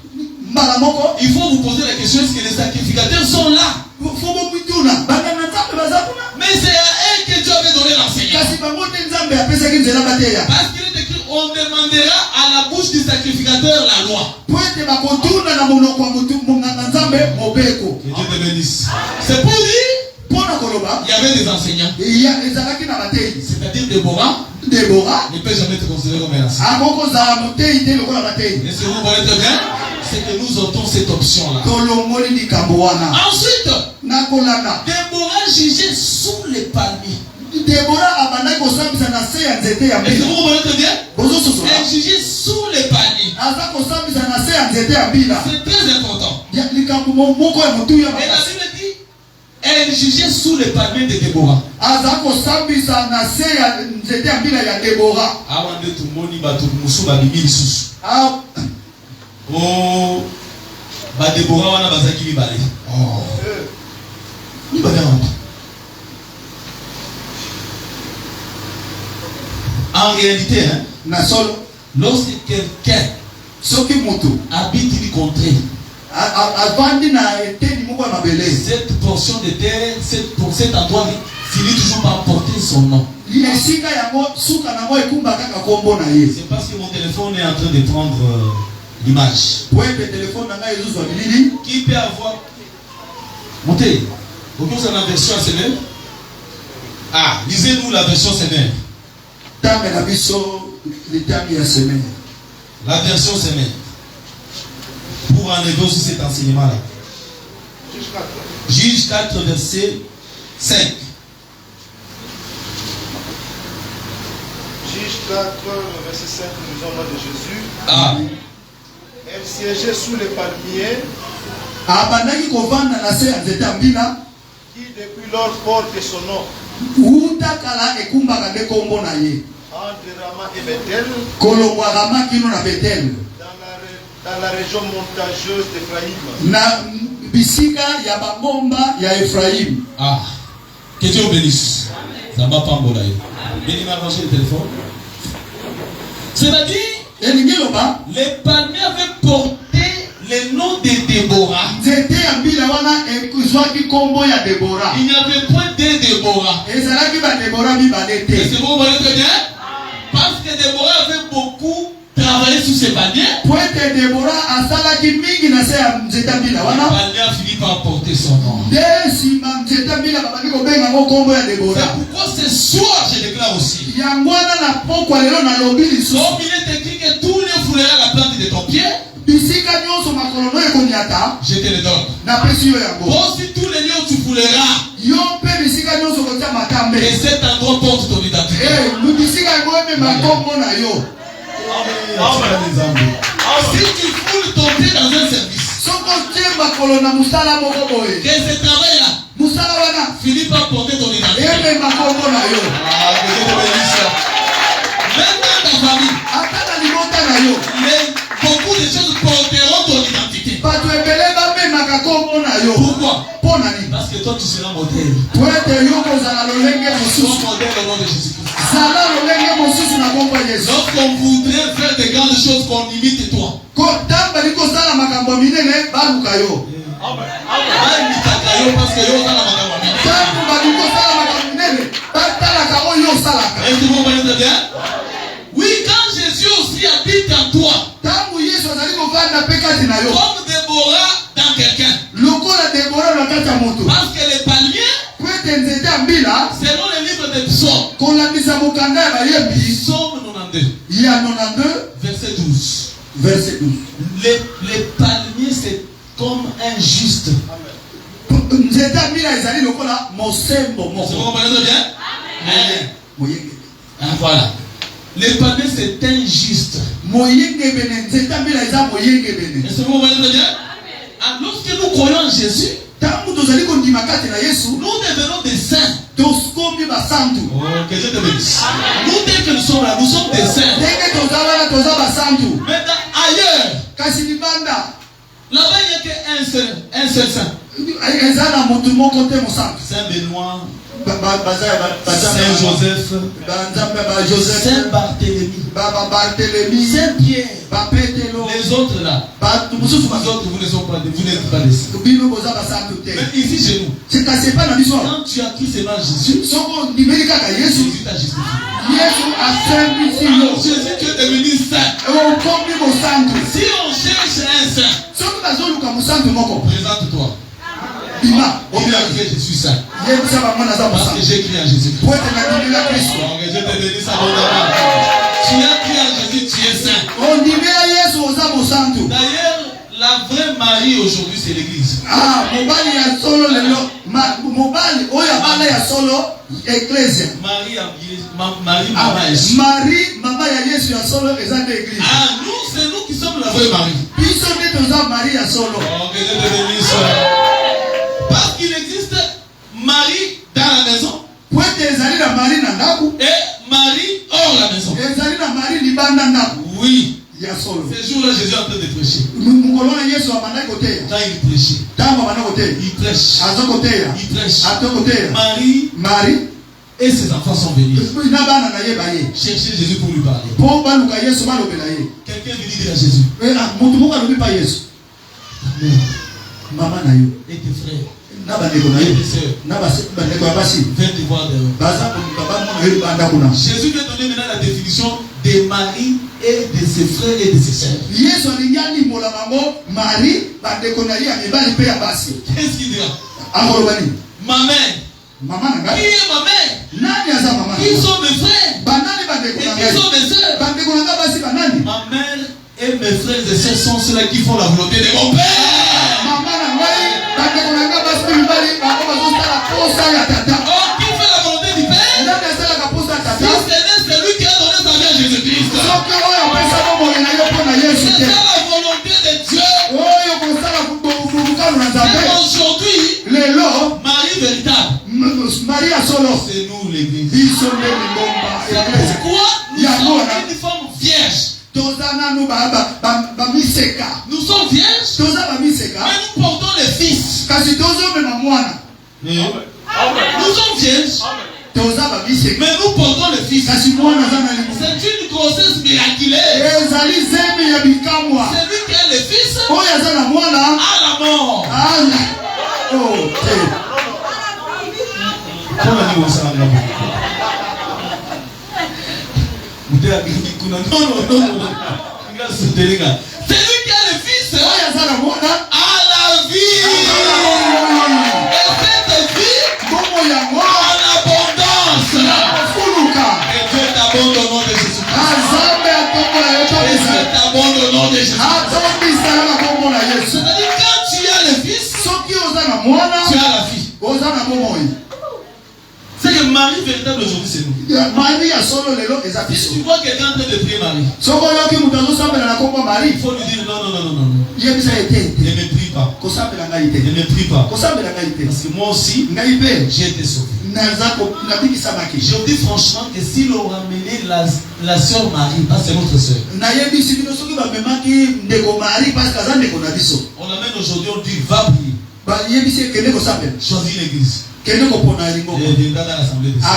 mbala moko il faut vous poser la question, est-ce que les sacrificateurs sont là? fo bomwituna banganga Nzambe baza kuna. Mais c'est à eux que Dieu avait donné l'enseignement. Kasi bango te Nzambe apesaki nzela bateya. Parce qu'il est écrit, on demandera à la bouche du sacrificateur la loi. Po ete bakotuna na monoko ya monganga Nzambe mobeko. Que Dieu te bénisse. C'est pour dire, Mpona koloba il y avait des enseignants. ezalaki na batei. C'est-à-dire Déborah Déborah ne peut jamais être considéré comme un enseignant. akokozala motei te lokola batei. Et si vous voyez très bien, c'est que nous ôtons cette option-là. Tolongoli likambo wana. Ensuite, Nakolanda. Déborah jugeait sous les palmiers. Déborah abandaki kosambisa na se ya nzete ya Et si mbila. vous voyez très bien, Bozososola. elle jugeait sous les palmiers. Aza kosambisa na se ya nzete ya mbila. C'est très important. Likambo dit, elle jugeait sous les palmiers de Déborah. Oh, Déborah wana bazaki libale. En réalité, lorsque quelqu'un habite une contrée, cette portion de terre, cet endroit finit toujours par porter son nom. C'est parce que mon téléphone est en train de prendre l'image. Qui peut avoir... Montez. Vous avez la version sévère? Ah, lisez-nous la version sévère. La version sévère. Pour enlever aussi cet enseignement-là. Juge 4, verset 5. Juge 4, verset 5, nous avons de Jésus. Ah. Elle siégeait sous les palmiers qui depuis lors porte son nom. Entre Rama et Bethel, dans la région montagneuse d'Ephraïm. Ah, que Dieu bénisse. Ça va pas m'embolayer. Bien, il m'a arrangé le téléphone. C'est-à-dire, les palmiers avaient porté le nom de Déborah. Il n'y avait point de Déborah. Et c'est bon, vous voyez très bien? Parce que Déborah avait beaucoup travaillé sur ses palmiers. Le palmier a fini par porter son nom. C'est pourquoi ce soir je déclare aussi. Comme il est écrit que tous les foulera la plante de ton pied, je te le donne. Aussi tous les lieux où tu fouleras, et cet endroit porte ton identité. Si tu foules ton pied dans un service, que ce travail-là finit par porter ton identité. Même dans ta famille, beaucoup de choses porteront ton identité. Pourquoi? Parce que toi tu seras modèle. Ton modèle au nom de Jésus-Christ. Lorsqu'on voudrait faire de grandes choses, qu'on imite toi. Parce que yo est-ce que vous voyez bien? Oui, quand Jésus aussi habite en toi, comme Déborah dans quelqu'un. Parce que les palmiers, selon le livre des psaumes, psaume 92, verset 12. Les palmiers, c'est comme un juste. Vous comprenez bien? Ah, voilà. Les palmiers, c'est injuste. Est-ce que vous voyez bien? Ah, lorsque nous croyons en Jésus, nous devenons des saints. Oh, que Dieu te bénisse. Nous, dès que nous sommes là, nous sommes des saints. Maintenant, ailleurs, là-bas, il n'y a qu'un seul saint. Saint Benoît, Saint Joseph, Saint Barthélemy, Saint Pierre. Les autres là, vous n'êtes pas des saints. Mais ici chez nous, quand tu as cru seulement Jésus, Jésus t'a justifié. Alors Jésus, tu es devenu saint. Si on cherche un saint, présente-toi. On vient que je suis saint. Parce que j'ai crié à Jésus. Tu as crié à Jésus, tu es saint. D'ailleurs, la vraie Marie aujourd'hui, c'est l'église. Marie, maman ya Yesu ya solo eza de église. Ah, nous, c'est nous qui sommes la vraie Marie. que Dieu te bénisse. Parce qu'il existe Marie dans la maison et Marie hors la maison. Oui. Ce jour-là, Jésus est en train de prêcher. Quand il prêchait, il prêche. Marie et ses enfants sont venus chercher Jésus pour lui parler. Quelqu'un veut dire à Jésus, maman et tes frères, et tes sœurs, viens te voir dehors. Jésus vient donner maintenant la définition de Marie et de ses frères et de ses sœurs. Qu'est-ce qu'il dira? Ma mère. Qui est ma mère? Qui sont mes frères? Et qui sont mes sœurs? Ma mère et mes frères et sœurs sont ceux-là qui font la volonté de mon Père. Oh, qui fait la volonté du Père? Si ce n'est celui qui a donné sa vie à Jésus-Christ. C'est ça la volonté de Dieu. Et aujourd'hui, Marie véritable, c'est nous l'église. C'est pourquoi nous sommes une femme vierge. Nous sommes vierges, mais nous portons les fils. Nous sommes vierges, mais nous portons les fils. C'est une grossesse miraculeuse. Celui qui a les fils a la mort. Celui qui a le fils a la vie. Et cette vie en abondance. Et Dieu t'abonde au nom de Jésus-Christ. Et Dieu t'abonde au nom de Jésus-Christ. C'est-à-dire quand tu as le fils, tu as la fille. C'est que Marie véritable aujourd'hui c'est nous. Si tu vois quelqu'un en train de prier Marie, il faut lui dire non. Ne me prie pas. Ne me prie pas. Parce que moi aussi, j'ai été sauvé. Je vous dis franchement que s'il aura amené la sœur Marie, parce que c'est notre sœur, on l'amène aujourd'hui, on dit va prier. Choisis l'église. Et viendra dans l'assemblée de Dieu.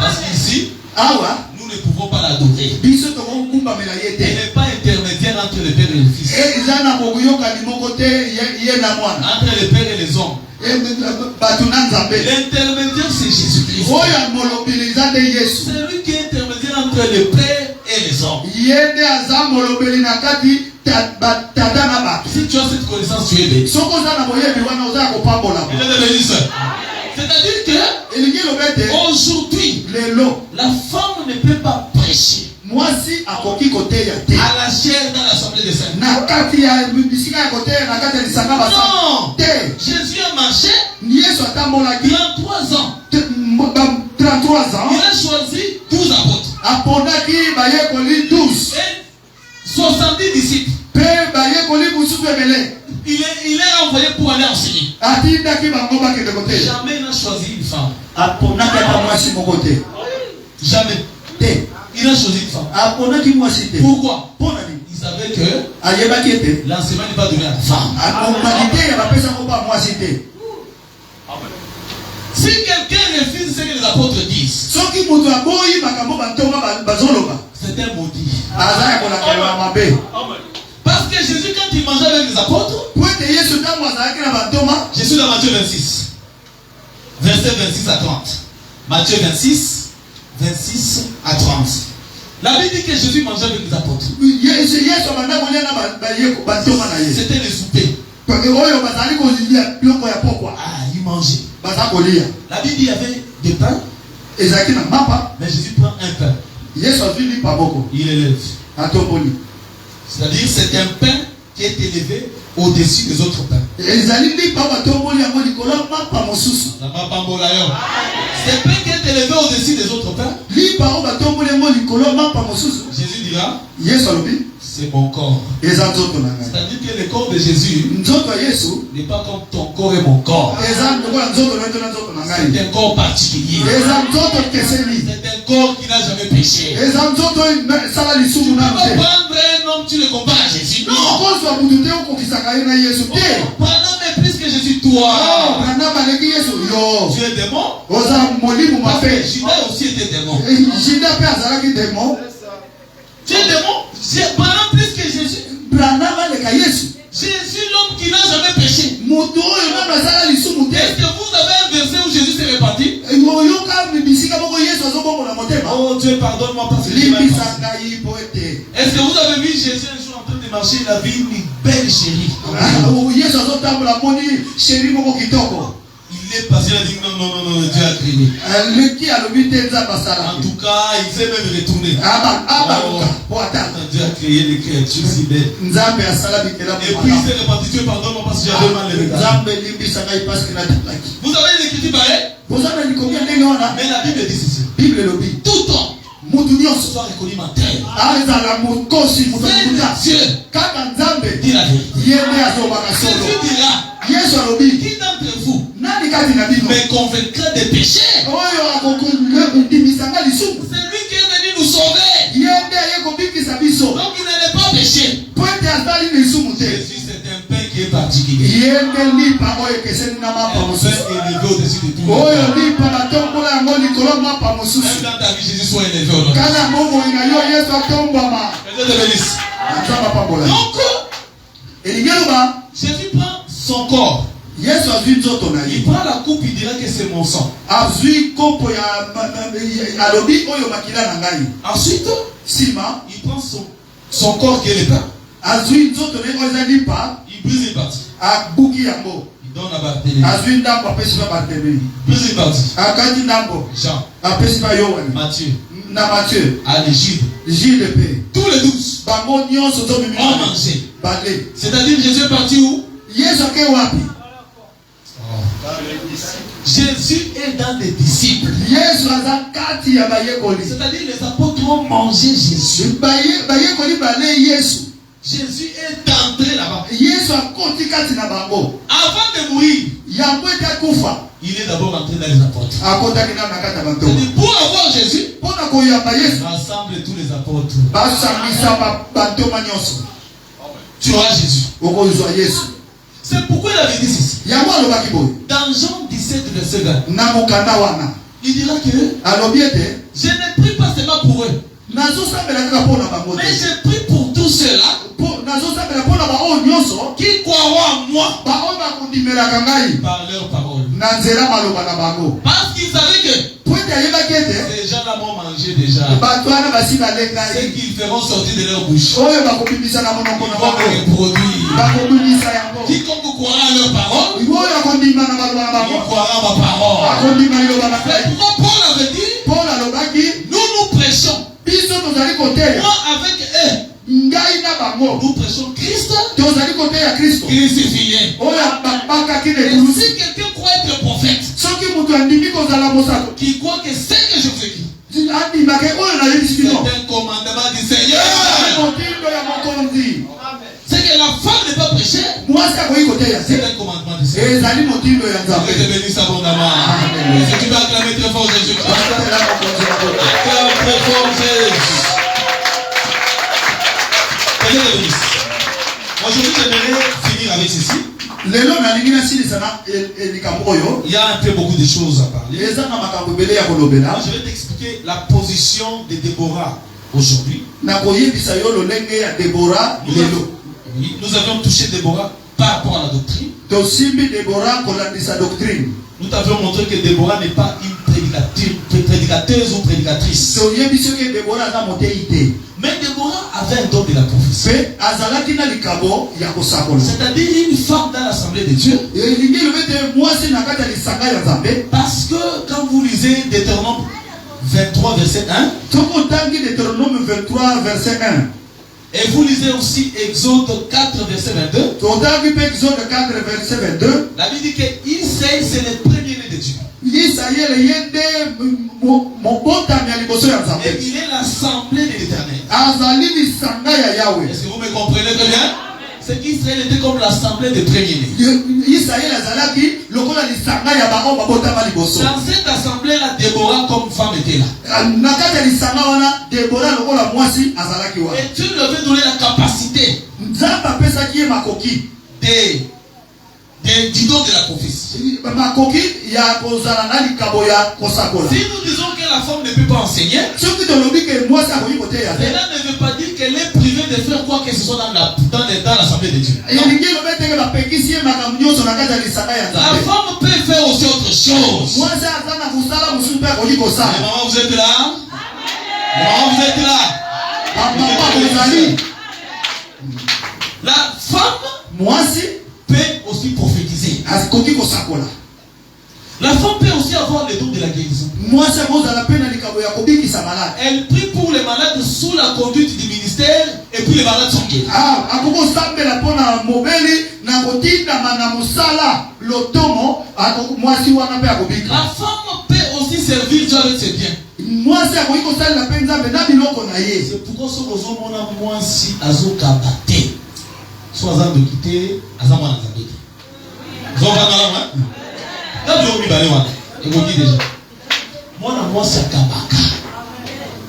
Parce qu'ici, nous ne pouvons pas l'adorer. Elle n'est pas intermédiaire entre le Père et le Fils. Entre le Père et les hommes. L'intermédiaire c'est Jésus-Christ. C'est lui qui est intermédiaire entre le Père et les hommes. Si tu as cette connaissance, tu es béni. C'est-à-dire que aujourd'hui, la femme ne peut pas prêcher à la chair dans l'assemblée des saints. Non, Jésus a marché 33 ans. Il a choisi 12 apôtres et 70 disciples. Il est envoyé pour aller enseigner. Jamais il n'a choisi une femme. Jamais. Il a choisi une femme. Pourquoi? Il savait que l'enseignement n'est pas donné à la femme. Si quelqu'un refuse ce que les apôtres disent, c'est un maudit. Parce que Jésus, quand il mangeait avec les apôtres, Jésus dans Matthieu 26, verset 26 à 30. Matthieu 26, 26 à 30. La Bible dit que Jésus mangeait avec les apôtres. C'était le souper. Il mangeait. La Bible dit qu'il y avait des pains. Mais Jésus prend un pain. Il élève. C'est-à-dire c'est un pain qui est élevé au-dessus des autres pains. Ce pain qui est élevé au-dessus des autres pains, Jésus dira, c'est mon corps. C'est-à-dire que le corps de Jésus n'est pas comme ton corps et mon corps. C'est un corps particulier. C'est un corps qui n'a jamais péché. Tu ne peux pas prendre un homme, tu le compares à Jésus. Non. Branham est plus que Jésus, toi. Tu es démon. Parce que Judas aussi était démon. Tu es démon. Branham plus que Jésus. Jésus, l'homme qui n'a jamais péché. Est-ce que vous avez un verset où Jésus s'est répandu? Oh Dieu, pardonne-moi parce que est-ce que vous avez vu Jésus un jour en train de marcher? Il a vu une belle chérie. Il est passé, il a dit non, Dieu a crié. En tout cas, il s'est même retourné. Dieu a créé les créatures si belles. Et puis il s'est répandu, Dieu pardonne-moi parce que j'avais mal les regards. Vous avez une écriture pareille? Mais la Bible dit ceci. Tout homme soit reconnu menteur. Dieu dit la vérité. Jésus dira, qui d'entre vous me convaincra des péchés? C'est lui qui est venu nous sauver. Donc il n'allait pas pécher. Jésus, c'est un pain qui est particulier. Un pain élevé au-dessus de tout. Même dans ta vie, Jésus soit élevé au nom. Donc, Jésus prend son corps. Il prend la coupe, il dira que c'est mon sang. Ensuite, il prend son corps qui est le pain. Il brise une partie. Il donne à Barthélemy. Il brise une partie. Jean. Matthieu. Allez, Gilles. Tous les 12 ont mangé. C'est-à-dire Jésus est parti où? Jésus est dans les disciples. C'est-à-dire les apôtres ont mangé Jésus. Jésus est entré là-bas. Avant de mourir, il est d'abord entré dans les apôtres. C'est-à-dire pour avoir Jésus, rassemble tous les apôtres. Tu auras Jésus. C'est pourquoi il avait dit ceci. Dans Jean 17, verset 20, il dira que je n'ai pris pas seulement pour eux, mais j'ai pris pour tous ceux-là qui croiront en moi par leur parole. Parce qu'ils savaient que ces gens-là m'ont mangé déjà. Ce qu'ils feront sortir de leur bouche, ils vont me reproduire. Quiconque croira à leur parole, il croira à ma parole. C'est pourquoi Paul avait dit, nous prêchons. Moi avec eux, nous prêchons Christ crucifié. Et si quelqu'un croit être prophète, qui croit que c'est que je vous écris, c'est un commandement du Seigneur. C'est que la femme n'est pas prêchée. C'est un commandement du Seigneur. Je vais te bénir abondamment. Est-ce que tu vas acclamer très fort Jésus? Acclame très fort Jésus. Aujourd'hui, j'aimerais finir avec ceci. Il y a un peu beaucoup de choses à parler. Je vais t'expliquer la position de Déborah aujourd'hui. Nous avions touché Déborah par rapport à la doctrine. Nous t'avions montré que Déborah n'est pas une prédicateuse ou prédicatrice. Mais Déborah avait un don de la prophétie. C'est-à-dire une femme dans l'assemblée de Dieu. Parce que quand vous lisez Deutéronome 23 verset 1, et vous lisez aussi Exode 4 verset 22, la Bible dit que Israël c'est le premier-né de Dieu. Et il est l'assemblée de l'Éternel. Est-ce que vous me comprenez très bien? C'est qu'Israël était comme l'assemblée des premiers-nés. Dans cette assemblée-là, Déborah comme femme était là. Et Dieu lui avait donné la capacité du don de la prophétie. Si nous disons que la femme ne peut pas enseigner, cela ne veut pas dire qu'elle est privée de faire quoi que ce soit dans l'assemblée de Dieu. La femme peut faire aussi autre chose. Maman, vous êtes là? Maman, vous êtes là? La femme peut aussi prophétiser. La femme peut aussi avoir le don de la guérison. Elle prie pour les malades sous la conduite du ministère et puis les malades sont guéris. La femme peut aussi servir Dieu avec ses biens. C'est pourquoi ce que moi si azokabate soit azan de quitter azan mwana zabeki. Moi, c'est Kabaka.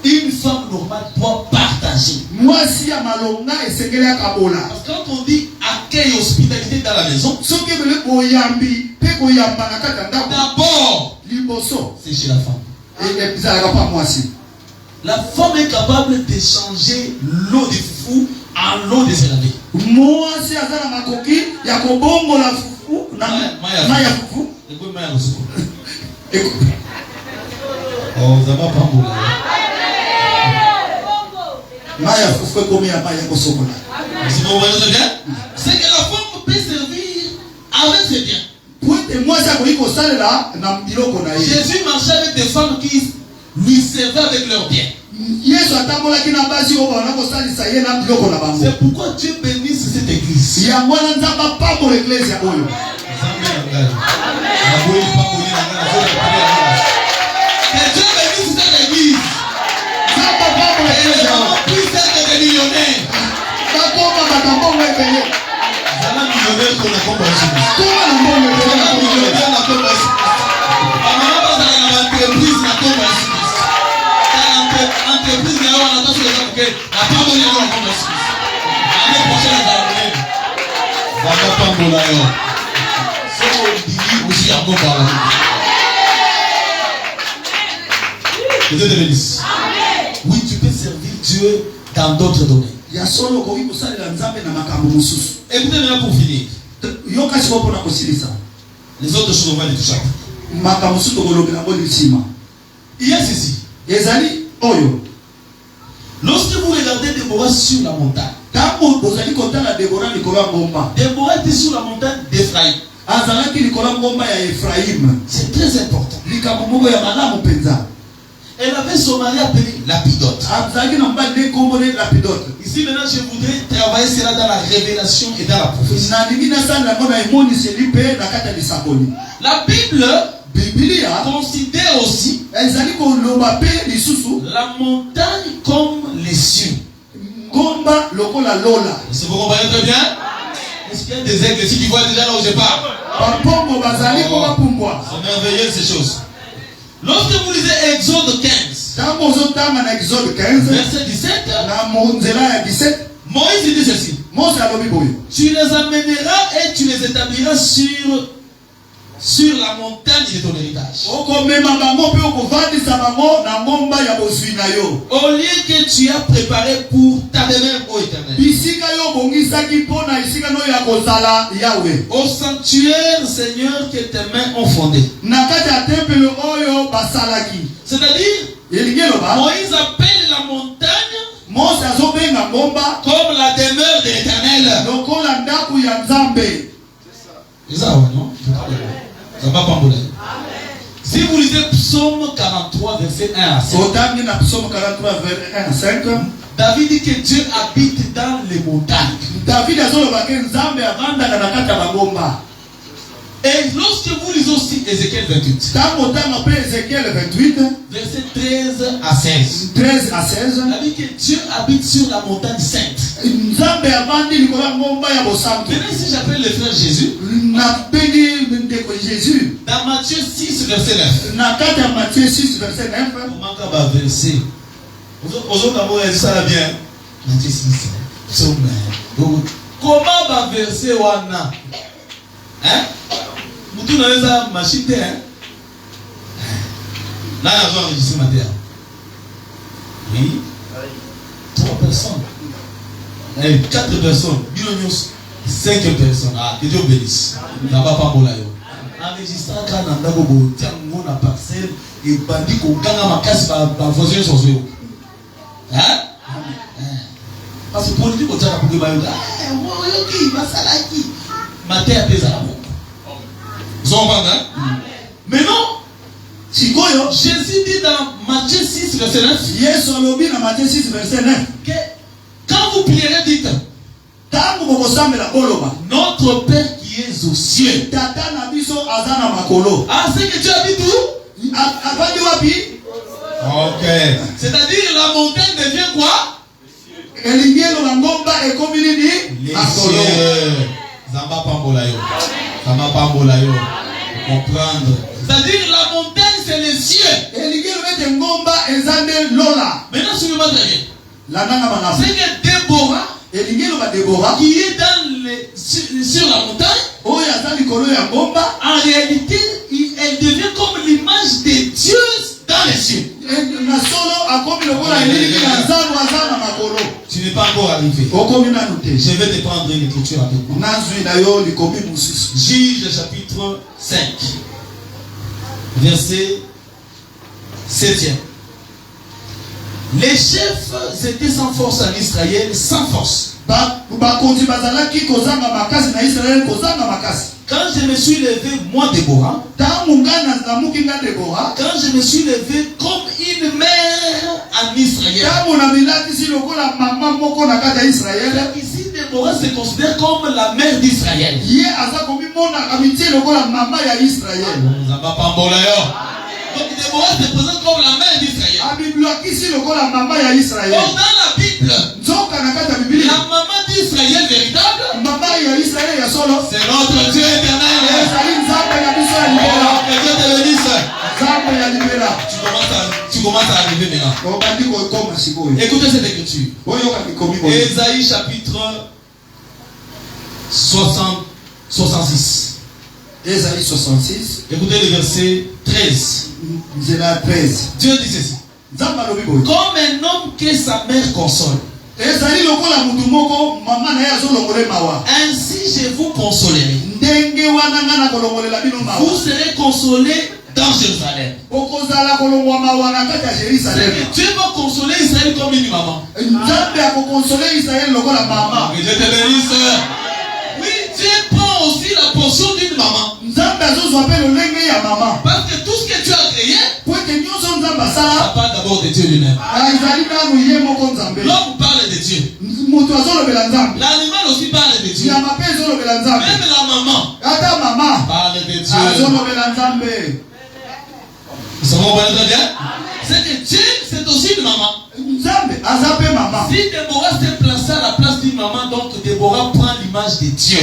Une femme normale doit partager. Parce que quand on dit accueil et hospitalité dans la maison, d'abord, c'est chez la femme. La femme est capable de changer l'eau de foufou en l'eau de céleri. Oh, ça va pas mourir. C'est que la femme peut servir avec ses biens. Jésus marchait avec des femmes qui lui servaient avec leurs biens. C'est pourquoi Dieu bénisse cette église. Que Dieu bénisse cette église. Et les mamans puissent être des millionnaires. Millionnaire qu'on a compris. Entreprise n'a pas entreprise n'a pas l'année prochaine ça va pas aussi Dieu te bénisse. Oui, tu peux servir Dieu dans d'autres domaines. Écoutez maintenant pour finir. Les autres choses on va les toucher. Il y a ceci. Lorsque vous regardez Déborah sur la montagne, Déborah était sur la montagne d'Ephraïm. C'est très important. Elle avait son mari appelé Lapidote. Ici maintenant je voudrais travailler cela dans la révélation et dans la prophétie. La Bible considère aussi la montagne comme les cieux. Est-ce que vous comprenez très bien? Est-ce qu'il y a des aigles ici qui voient déjà là où je parle? C'est merveilleux ces choses. Lorsque vous lisez Exode 15, verset 17, Moïse dit ceci. Tu les amèneras et tu les établiras sur la montagne de ton héritage. Au lieu que tu as préparé pour ta demeure, ô Éternel. Au sanctuaire, Seigneur, que tes mains ont fondé. C'est-à-dire, Moïse appelle la montagne comme la demeure de l'Éternel. C'est ça, non? Ça va pas mourir. Si vous lisez Psaume 43, verset 1 à 5, David dit que Dieu habite dans les montagnes. Et lorsque vous lisez aussi Ézéchiel 28, Ézéchiel 28, verset 13 à 16, 13 à 16, il dit que Dieu habite sur la montagne sainte. Maintenant, si j'appelle le frère Jésus, dans Matthieu 6, verset 9, Matthieu 6, verset 9, comment va verser? Ça bien. Matthieu 6, comment va verser Wana? Hein? Moutou n'a pas machine, hein? Là, il y a enregistré ma terre. Oui. 3 personnes. 4 personnes. 5 personnes. Ah, que Dieu bénisse. Ça va pas pour là. Enregistré quand on a beau tiango na parcelle et bandit qu'on gagne ma casse par voisin sur eux. Hein? Parce que politique au Tchad pour que bayo. Ah, moi qui va ça là qui. Ma terre pèse à la bombe. Vous entendez? Maintenant, Jésus dit dans Matthieu 6, verset 9, que quand vous prierez, dites notre Père qui est aux cieux. Ah, c'est que Dieu habite où? Ok. C'est-à-dire la montagne devient quoi? Les cieux. Zamba Pambolayo. Zamba Pambolayo. Comprendre. C'est-à-dire la montagne c'est les cieux. Maintenant suivez-moi très bien. C'est que Déborah qui est sur la montagne, en réalité elle devient comme l'image de Dieu dans les cieux. Tu n'es pas encore arrivé. Je vais te prendre une écriture avec moi. Juge chapitre 5, verset 7. Les chefs étaient sans force en Israël, sans force. Quand je me suis levé, moi Déborah, quand je me suis levé comme une mère en Israël, ici Déborah se considère comme la mère d'Israël. Donc Déborah se présente comme la mère d'Israël. Donc dans la Bible, la maman d'Israël véritable, c'est notre Dieu éternel. Que Dieu te bénisse. Tu commences à arriver maintenant. Écoutez cette écriture. Ésaïe chapitre 66. Ésaïe 66. Écoutez le verset 13. Dieu dit ceci. Comme un homme que sa mère console, ainsi je vous consolerai. Vous serez consolés dans Jérusalem. Dieu va consoler Israël comme une maman. Que Dieu te bénisse. Oui, Dieu prend aussi la portion d'une maman. Parce que tout ce que tu as créé, ça parle d'abord de Dieu lui-même. L'homme parle de Dieu. L'animal aussi parle de Dieu. Même la maman parle de Dieu. Vous comprenez très bien? C'est que Dieu, c'est aussi une maman. Si Déborah s'est placée à la place d'une maman, donc Déborah prend l'image de Dieu.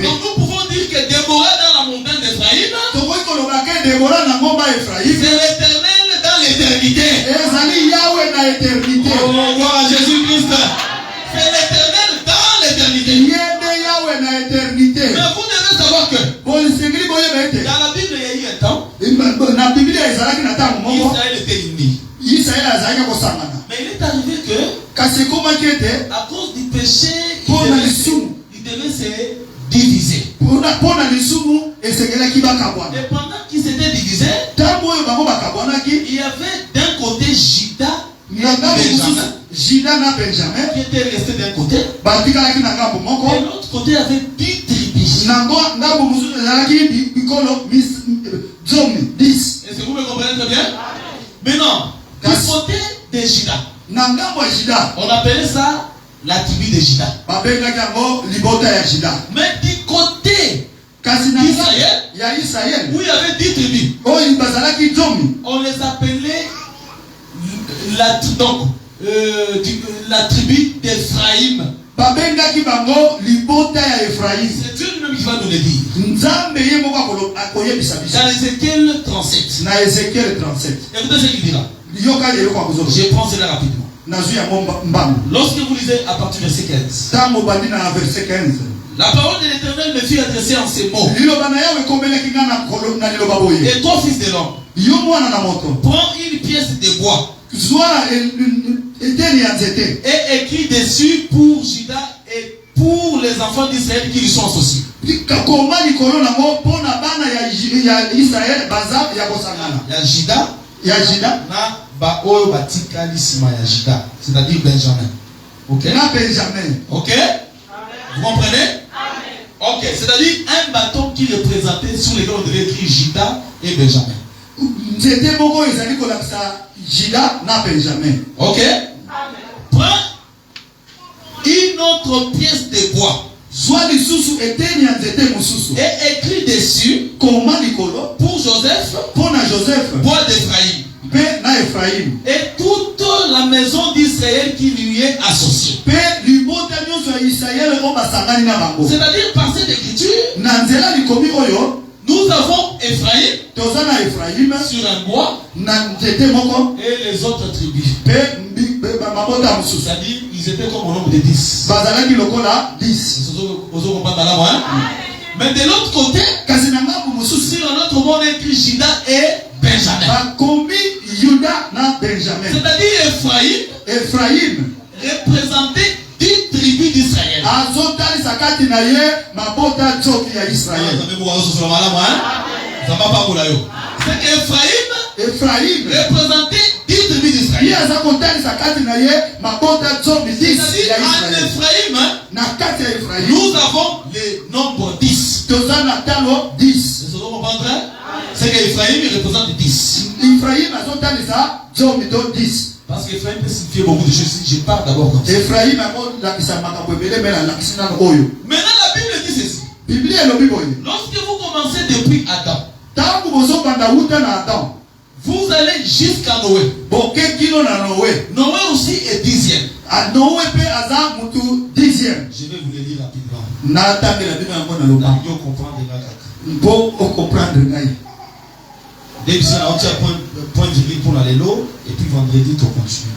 Donc nous pouvons dire que Déborah dans la montagne d'Ephraïm, c'est l'éternel dans l'éternité. Oh, gloire à Jésus-Christ. C'est l'éternel dans l'éternité. Mais vous devez savoir que dans la Bible, il y a eu un temps, Israël était uni. Mais il est arrivé que, à cause du péché, il devait se diviser. Et pendant qu'ils s'étaient divisés, il y avait d'un côté Juda qui était resté d'un côté, et l'autre côté il y avait 10 tribus. Est-ce que vous me comprenez très bien? Maintenant, du côté de Juda, on appelait ça la tribu de Juda. Mais du côté d'Israël, où il y avait 10 tribus, on les appelait la tribu d'Ephraïm. C'est Dieu lui-même qui va nous le dire. Dans Ézéchiel 37. Écoutez ce qu'il dit là. Je prends cela rapidement. Lorsque vous lisez à partir du verset 15, la parole de l'Éternel me fut adressée en ces mots. Et toi, fils de l'homme, prends une pièce de bois et écris dessus pour Juda et pour les enfants d'Israël qui lui sont associés. Il y a Juda, c'est-à-dire Benjamin. Ok? Ok? Vous comprenez? Ok, c'est-à-dire un bâton qui représentait sur lequel on devait écrire Juda et Benjamin. Ok? Prends une autre pièce de bois et écrit dessus pour Joseph, bois d'Ephraïm, et toute la maison d'Israël qui lui est associée. C'est-à-dire par cette écriture, nous avons Ephraïm sur un bois et les autres tribus. C'est-à-dire ils étaient comme au nombre de 10. Mais de l'autre côté, sur un autre mot, on écrit Juda et Benjamin. C'est-à-dire Ephraïm représentait 10 tribus d'Israël. C'est qu'Ephraïm représentait 10 tribus d'Israël. C'est-à-dire en Ephraïm, nous avons le nombre 10. C'est qu'Ephraïm représente 10. Parce qu'Ephraïm peut signifier beaucoup de choses. Je pars d'abord comme ça. Maintenant, la Bible dit ceci. Lorsque vous commencez depuis Adam, vous allez jusqu'à Noé. Noé aussi est 10e. Je vais vous le dire rapidement. Dès que ça a point de vie pour l'allélo, et puis vendredi, tu continues.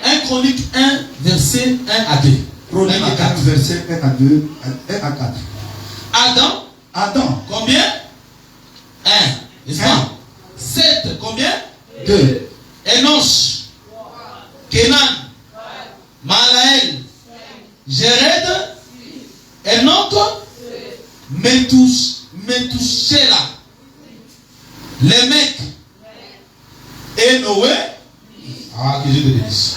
Un Chronique 1, verset 1 à 2. Chronique 1, verset 1 à 2, 1 à 4. Adam. Combien? 1. N'est-ce pas? 7. Combien? 2. Enoch. Kenan. Malaël. Jéred. Enoch. Methuselah. Les mecs. Et Noé. Ah, que Dieu te bénisse.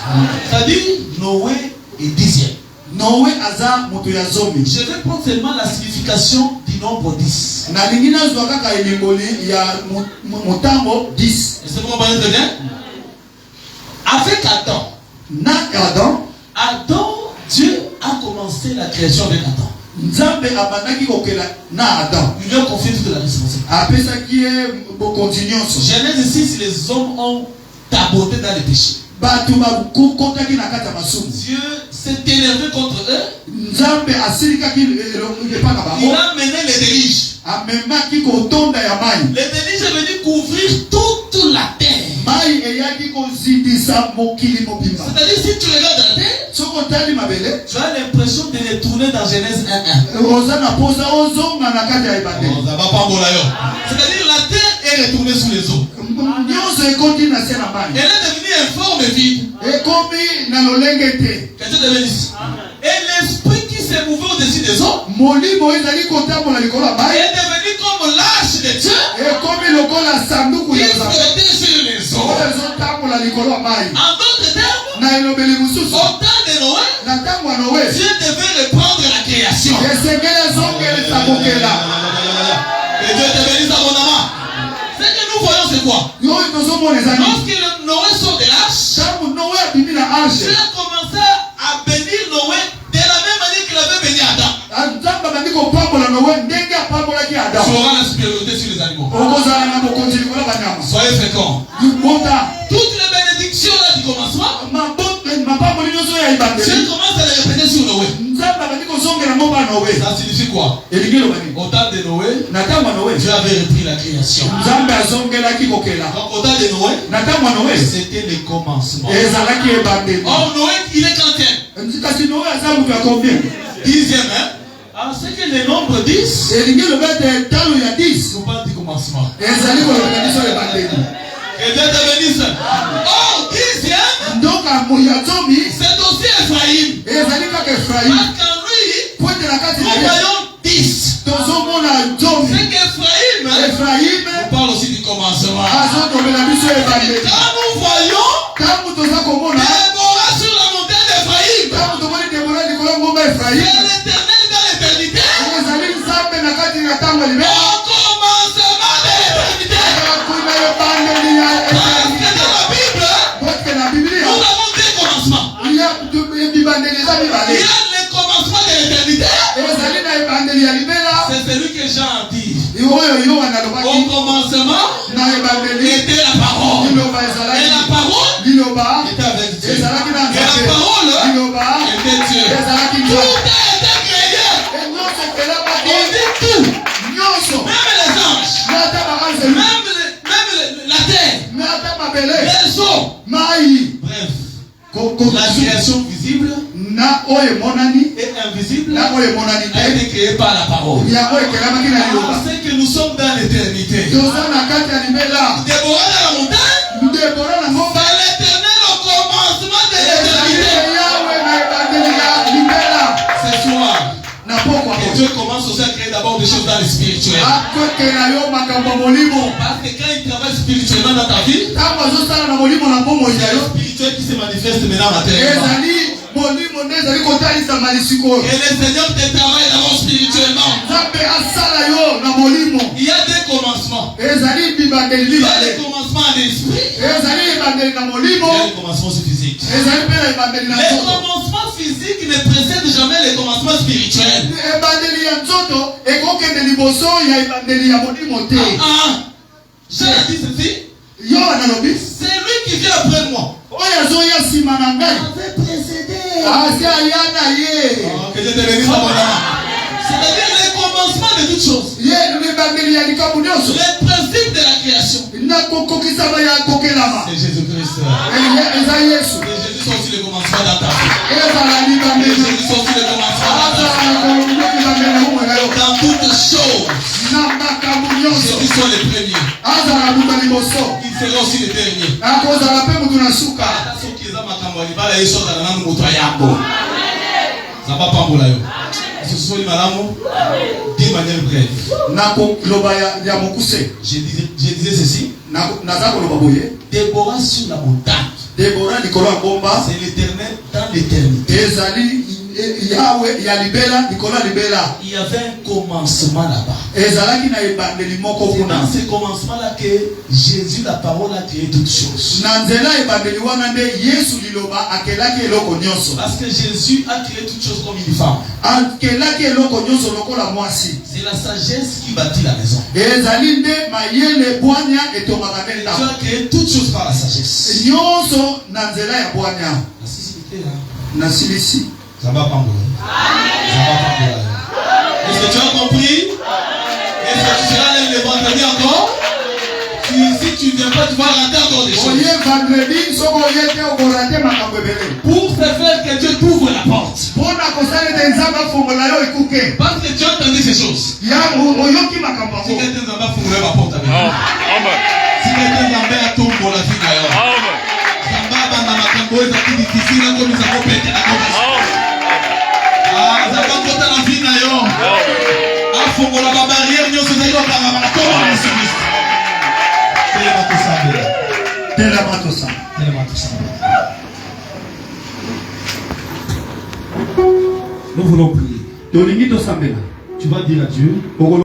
C'est-à-dire, Noé est 10e. Noé Aza Motoyazomi. Je vais prendre seulement la signification du nombre 10. Est-ce que vous comprenez très bien? Avec Adam, Dieu a commencé la création avec Adam. Il lui a confié toute la responsabilité. Genèse 6, les hommes ont taboté dans les péchés. Dieu s'est énervé contre eux. Il a mené les déluges. Les déluges est venu couvrir toute la terre. C'est-à-dire, si tu regardes la terre, tu as l'impression de retourner dans Genèse 1.1. C'est-à-dire, la terre est retournée sous les eaux. Elle est devenue informe et vide. Et l'esprit qui s'est mouvé au-dessus des eaux est devenu comme l'arche de Dieu qui flottait sur les eaux. likolo ya mai. En d'autres termes, Na elobeli mususu. au temps de Noé, Na ntango ya Noe. Dieu devait reprendre la création. Esengeli azongelisa kokela. Que Dieu te bénisse abondamment. Ce que nous voyons, c'est quoi? Yo tozomona ezali. Lorsque Noé sort de l'arche, Ntango Noe abimi na Dieu arche. a commencé à bénir Noé de la même manière qu'il avait béni Adam. Nzambe abandi kopambola Noe ndenge apambolaki Tu Adamu. auras la supériorité sur les animaux. Okozala na bokonzi likolo ya banyama. Soyez féconds. Bota. Toutes les bénédictions là du commencement, Mapamboli nyonso ya Dieu ebandeli. commence à les répéter sur Noé. Nzambe abandi kozongela ngo ba Noe. Ça signifie quoi? Elingi eloba nini? Au temps de Noé, Na ntango ya Noe. Dieu avait repris la création. Nzambe azongelaki kokela. Donc au temps de Noé, Na ntango ya Noe. c'était le commencement. Ezalaki ebandeli. Or Noé, il est quantième? Kasi Noe aza mutu ya combien? 10e, hein? Alors c'est que le nombre 10, Elingi eloba ete talo ya 10. nous parle du commencement. Ezali kolobela biso ebandeli. Que Dieu te bénisse. Or 10e, Donc ya zomi c'est aussi Ephraïm. ezali kaka Efraim. Parce qu'en lui, Po ete na kati nous na ye voyons 10. tozomona zomi. C'est qu'Ephraïm, hein, Efraim on parle aussi du commencement. azotobela biso ebandeli. Quand nous voyons Ntango toza komona Déborah sur la montagne d'Ephraïm, ntango tomoni Debora likolo ya ngomba c'est Efraim. l'Éternel dans l'éternité. ezali Nzambe na kati na ntango ya libela. Au commencement de l'éternité. Kuna ebandeli ya Parce que dans la Bible, Bote na Biblia nous avons deux commencements. bibandeli eza Il y mibale. a le commencement de l'éternité. ezali na ebandeli ya libela. C'est celui que Jean dit. oyo Yohana Au alobaki commencement na ebandeli était la parole. liloba Et la ezalaki parole liloba était avec Dieu. ezalaki na Et la Nzambe. parole liloba était Dieu. ezalaki Tout Nzambe. a été créé. nyonso On ekelabaki dit tout. nyonso Même les anges. me ata baanzelu Même la terre. me ata mabele Les eaux. mai Bref. Ko- La ko- création visible na oyo emonani et invisible na oyo emonani a te été créée par la parole. yango ekelamaki na On liloba. sait que nous sommes dans l'éternité. toza na kati ya libela. Déborah dans la montagne, Debora na ngomba c'est l'éternel au commencement de ezali l'éternité. yawe na ebandeli ya libela. Ce soir, na pokwa que Dieu commence aussi à créer d'abord des choses dans le spirituel. akwekela yo makambo ya molimo. Parce que quand il travaille spirituellement dans ta vie, ntango azosala na molimo na bomoi c'est na le yo spirituel qui se manifeste maintenant matériellement. ezali molimo nde ezali kotalisama lisikoyo. Et le Seigneur te travaille d'abord spirituellement. nzambe asala yo na molimo. Il y a des commencements. ezali bibandeli Il y a mibale. les commencements de l'esprit. ezali ebandeli na Il molimo. y a les commencements physiques. ezali mpe na ebandeli na Les nzoto. commencements physiques ne précèdent jamais les commencements spirituels. ebandeli ya nzoto ekokende liboso ya ebandeli ya molimo te. Jean a dit ceci. yo analobi C'est lui qui vient après moi. oyo azoya nsima na ngai Avait précédé. asi aya na ye. Que Dieu te bénisse abondamment. C'est-à-dire les commencements de toutes choses. ye ebandeli ya likambo nyonso Les principes de la création. na kokokisama ya kokelama C'est Jésus-Christ. eza yesu. Et Jésus sont aussi le commencement dans ta vie. ezala Et libandeli Jésus sont aussi le commencement dans ta vie. azala kolibandeli na bomoi na yo Dans toutes choses, na makambo nyonso. Jésus sont les premiers. azala buta liboso Il sera aussi les derniers. akozala mpe mutu na suka. Ata soki eza makambo ya libala ye sotala nanu moto ayambo. Zamba pambola yo. Sosoli malamu. D'une manière brève. na koloba ya mokuse Je disais ceci. naza koloba boye. Déborah sur la montagne. Debora likolo ya ngomba C'est l'éternel dans l'éternité. ezali yawe ya libela likolo ya libela. Il y avait un commencement là-bas. ezalaki na ebandeli moko C'est kuna. dans ce commencement-là que Jésus, la parole, a créé toutes choses. na nzela ebandeli wana nde yesu liloba akelaki eloko nyonso. Parce que Jésus a créé toutes choses comme une femme. akelaki eloko nyonso lokola mwasi. C'est la sagesse qui bâtit la maison. ezali nde mayele bwanya etongaka nde Dieu ndako. a créé toutes choses par la sagesse. nyonso na nzela ya bwanya. La sincérité là. nasilisi. Ça va pas mourir. Ça va pas mourir. Est-ce que tu as compris? Est-ce que tu seras là le vendredi encore? Si tu ne viens pas, tu vas rater encore des choses. oye vendredi soko oye te okorate makambo ebele. Pour ce faire que Dieu t'ouvre la porte. mpona kosala ete nzambe afongola yo ekuke. Parce que tu as entendu ces choses. oyoki makambo Si yango. quelqu'un va ouvrir la porte avec nous. Si quelqu'un va tomber la vie d'ailleurs. Zamba na makambo ezaki difficile comme ça peut péter la porte. Zamba kota la vie na yo. Afongola ba barrière nyonso ezali kokanga na kombo ya Yesu Kristo. C'est la Nous voulons prier. Tu vas dire à Dieu.